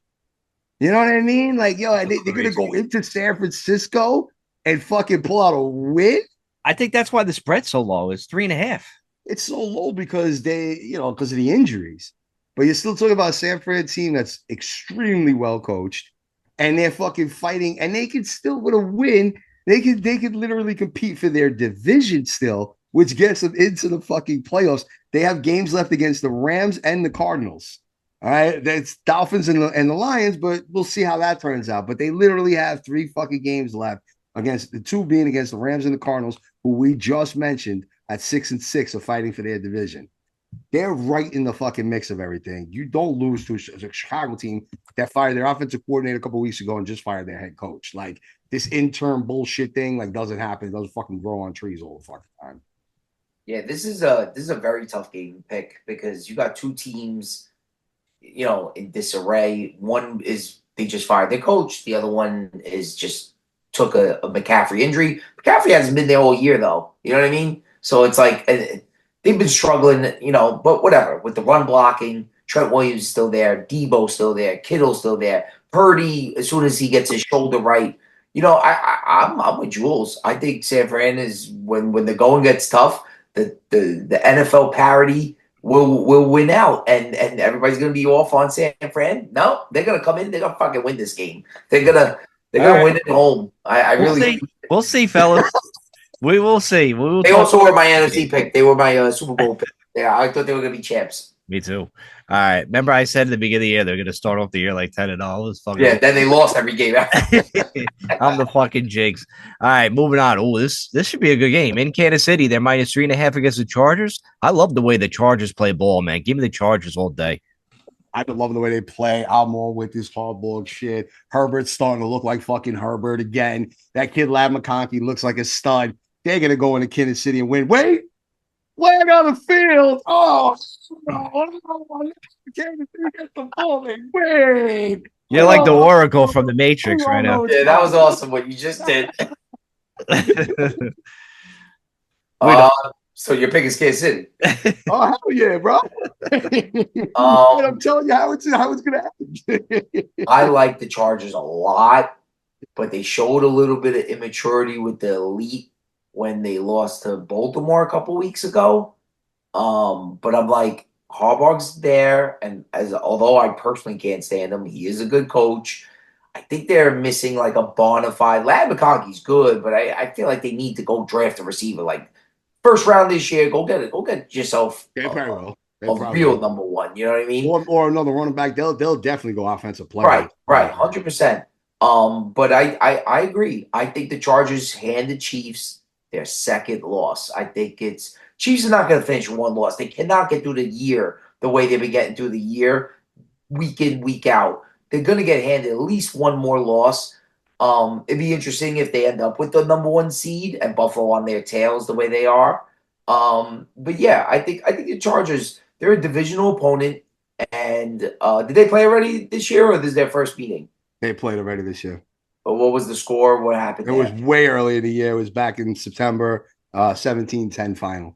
You know what I mean? Like, yo, they're gonna go into San Francisco and fucking pull out a win. I think that's why the spread's so low. It's 3.5. It's so low because because of the injuries. But you're still talking about a San Fran team that's extremely well coached, and they're fucking fighting, and they could still with a win. They could literally compete for their division still, which gets them into the fucking playoffs. They have games left against the Rams and the Cardinals. All right, that's Dolphins and the Lions, but we'll see how that turns out. But they literally have 3 fucking games left against the 2 being against the Rams and the Cardinals, who we just mentioned at 6-6 are fighting for their division. They're right in the fucking mix of everything. You don't lose to a Chicago team that fired their offensive coordinator a couple weeks ago and just fired their head coach. Like this intern bullshit thing, like doesn't happen. It doesn't fucking grow on trees all the fucking time. Yeah, this is a very tough game to pick because you got 2 teams, you know, in disarray. One is they just fired their coach. The other one is just took a McCaffrey injury. McCaffrey hasn't been there all year though. You know what I mean? So it's like they've been struggling, you know, but whatever. With the run blocking, Trent Williams is still there, Debo's still there, Kittle's still there. Purdy, as soon as he gets his shoulder right, you know, I'm with Jules. I think San Fran is when the going gets tough, the NFL parity will win out, and everybody's gonna be off on San Fran. No, they're gonna come in, they're gonna fucking win this game. They're gonna win at home. We'll see, fellas. We will see. They also were my NFC pick. They were my Super Bowl pick. Yeah, I thought they were going to be champs. Me too. All right. Remember I said at the beginning of the year they're going to start off the year like 10-0. Yeah, then they lost every game after. I'm the fucking jigs. All right, moving on. Oh, this should be a good game. In Kansas City, they're minus 3.5 against the Chargers. I love the way the Chargers play ball, man. Give me the Chargers all day. I've been loving the way they play. I'm all with this hardball shit. Herbert's starting to look like fucking Herbert again. That kid, Lad McConkey, looks like a stud. They're going to go into Kansas City and win. Wait, flag on the field. Oh, Kansas City gets the ball. Wait. You're like the Oracle from the Matrix right now. Yeah, that was awesome what you just did. So your pick is Kansas City. Oh, hell yeah, bro. I'm telling you how it's going to happen. I like the Chargers a lot, but they showed a little bit of immaturity with the elite when they lost to Baltimore a couple weeks ago. But I'm like, Harbaugh's there, and although I personally can't stand him, he is a good coach. I think they're missing like a bona fide. Lad McConkey's good, but I feel like they need to go draft a receiver. Like first round this year, go get it. Go get yourself a real number one. You know what I mean? Or another running back. They'll definitely go offensive player. Right, 100%. But I agree. I think the Chargers hand the Chiefs their second loss. I think it's Chiefs are not going to finish one loss. They cannot get through the year the way they've been getting through the year, week in, week out. They're going to get handed at least one more loss. It'd be interesting if they end up with the number 1 seed and Buffalo on their tails the way they are. But yeah, I think the Chargers, they're a divisional opponent. And did they play already this year, or this is their first meeting? They played already this year. But what was the score? What happened? It was way early in the year. It was back in September, 17-10 final.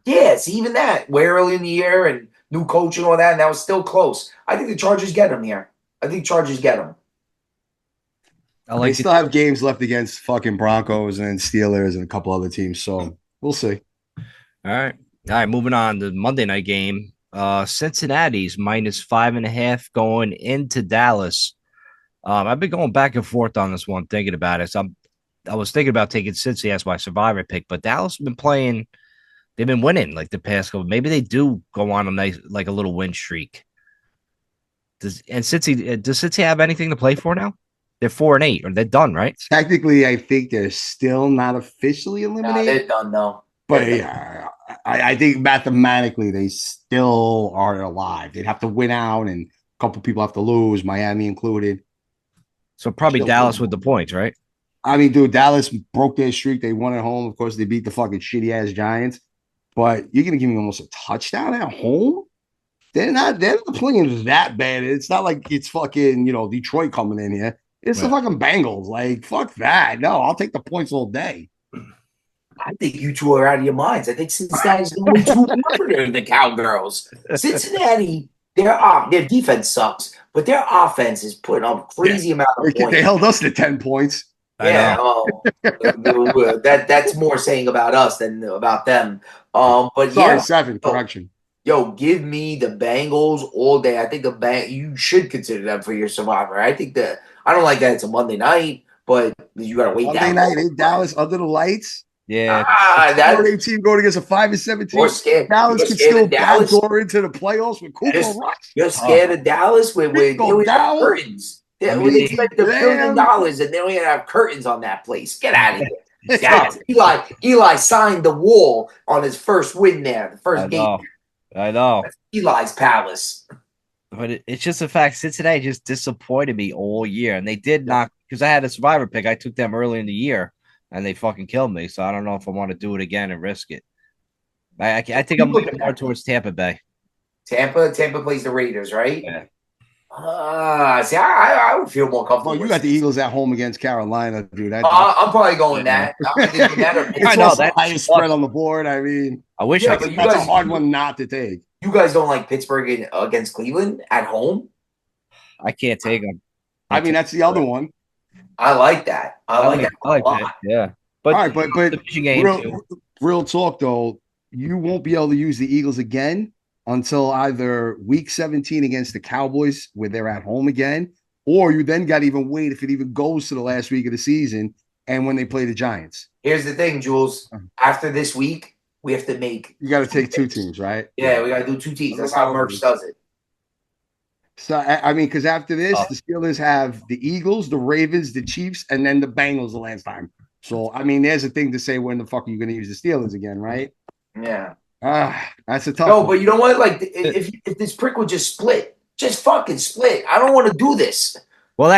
Yes, even that, way early in the year and new coach and all that, and that was still close. I think the Chargers get them here. I think Chargers get them. They still have games left against fucking Broncos and Steelers and a couple other teams, so we'll see. All right, moving on to the Monday night game. Cincinnati's -5.5 going into Dallas. I've been going back and forth on this one, thinking about it. So I was thinking about taking Cincy as my survivor pick, but Dallas has been playing. They've been winning like the past couple. Maybe they do go on a nice, like a little win streak. Does Cincy have anything to play for now? They're 4-8, or they're done, right? Technically, I think they're still not officially eliminated. They're done though. But yeah, I think mathematically they still are alive. They'd have to win out, and a couple people have to lose, Miami included. So probably Dallas with the points, right? I mean, dude, Dallas broke their streak. They won at home. Of course, they beat the fucking shitty-ass Giants. But you're going to give me almost a touchdown at home? They're not playing that bad. It's not like it's fucking, Detroit coming in here. It's the fucking Bengals. Like, fuck that. No, I'll take the points all day. I think you two are out of your minds. I think Cincinnati's going to win 200 than the Cowgirls. Cincinnati, their defense sucks, but their offense is putting up crazy amount of points. They held us to 10 points. Yeah, that's more saying about us than about them. But sorry, 7, correction. Yo, give me the Bengals all day. I think you should consider them for your survivor. I think that I don't like that it's a Monday night, but you gotta wait. Monday night in Dallas under the lights. Yeah, that team going against a 5-17 team. Dallas can still backdoor into the playoffs with Cooper Rush. You're scared of Dallas with curtains. They spent $1 billion and they don't even have curtains on that place. Get out of here. Guys, Eli signed the wall on his first win there, the first game. I know. That's Eli's palace. But it's just the fact Cincinnati just disappointed me all year. And they did not, because I had a survivor pick. I took them early in the year and they fucking killed me. So I don't know if I want to do it again and risk it. I think I'm looking more towards Tampa Bay. Tampa plays the Raiders, right? Yeah. See, I would feel more comfortable. Well, you got the Eagles at home against Carolina, dude. I'm probably going that. I know that's the highest spread on the board. I mean, I wish that's a hard one not to take. You guys don't like Pittsburgh against Cleveland at home? I can't take them. I mean, that's the other one. I like that. I like that a lot. That. Yeah. But all right, but real talk though, you won't be able to use the Eagles again until either week 17 against the Cowboys, where they're at home again, or you then got to even wait if it even goes to the last week of the season and when they play the Giants. Here's the thing, Jules. After this week, we have to make... You got to take 2 teams, right? Yeah, we got to do 2 teams. That's how Merch does it. So, I mean, because after this, the Steelers have the Eagles, the Ravens, the Chiefs, and then the Bengals the last time. So, I mean, there's a thing to say, when the fuck are you going to use the Steelers again, right? Yeah. That's a tough one. No, but you know what? Like, if this prick would just split, just fucking split. I don't want to do this. Well,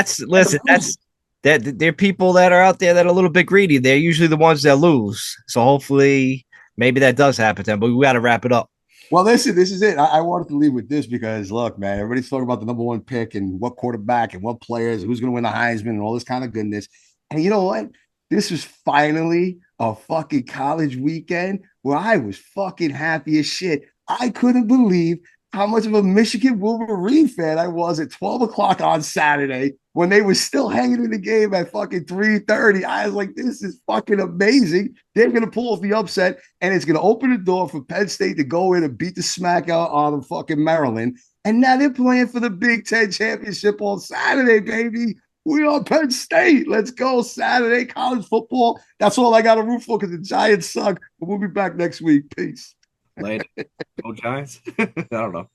they're people that are out there that are a little bit greedy. They're usually the ones that lose. So hopefully, maybe that does happen to them. But we got to wrap it up. Well, listen, this is it. I wanted to leave with this because, look, man, everybody's talking about the number 1 pick and what quarterback and what players, who's going to win the Heisman and all this kind of goodness. And you know what? This was finally a fucking college weekend where I was fucking happy as shit. I couldn't believe how much of a Michigan Wolverine fan I was at 12 o'clock on Saturday when they were still hanging in the game at fucking 3:30. I was like, this is fucking amazing. They're going to pull off the upset, and it's going to open the door for Penn State to go in and beat the smack out on fucking Maryland. And now they're playing for the Big Ten championship on Saturday, baby. We are Penn State. Let's go Saturday, college football. That's all I got to root for because the Giants suck. But we'll be back next week. Peace. Later. Go Giants. I don't know.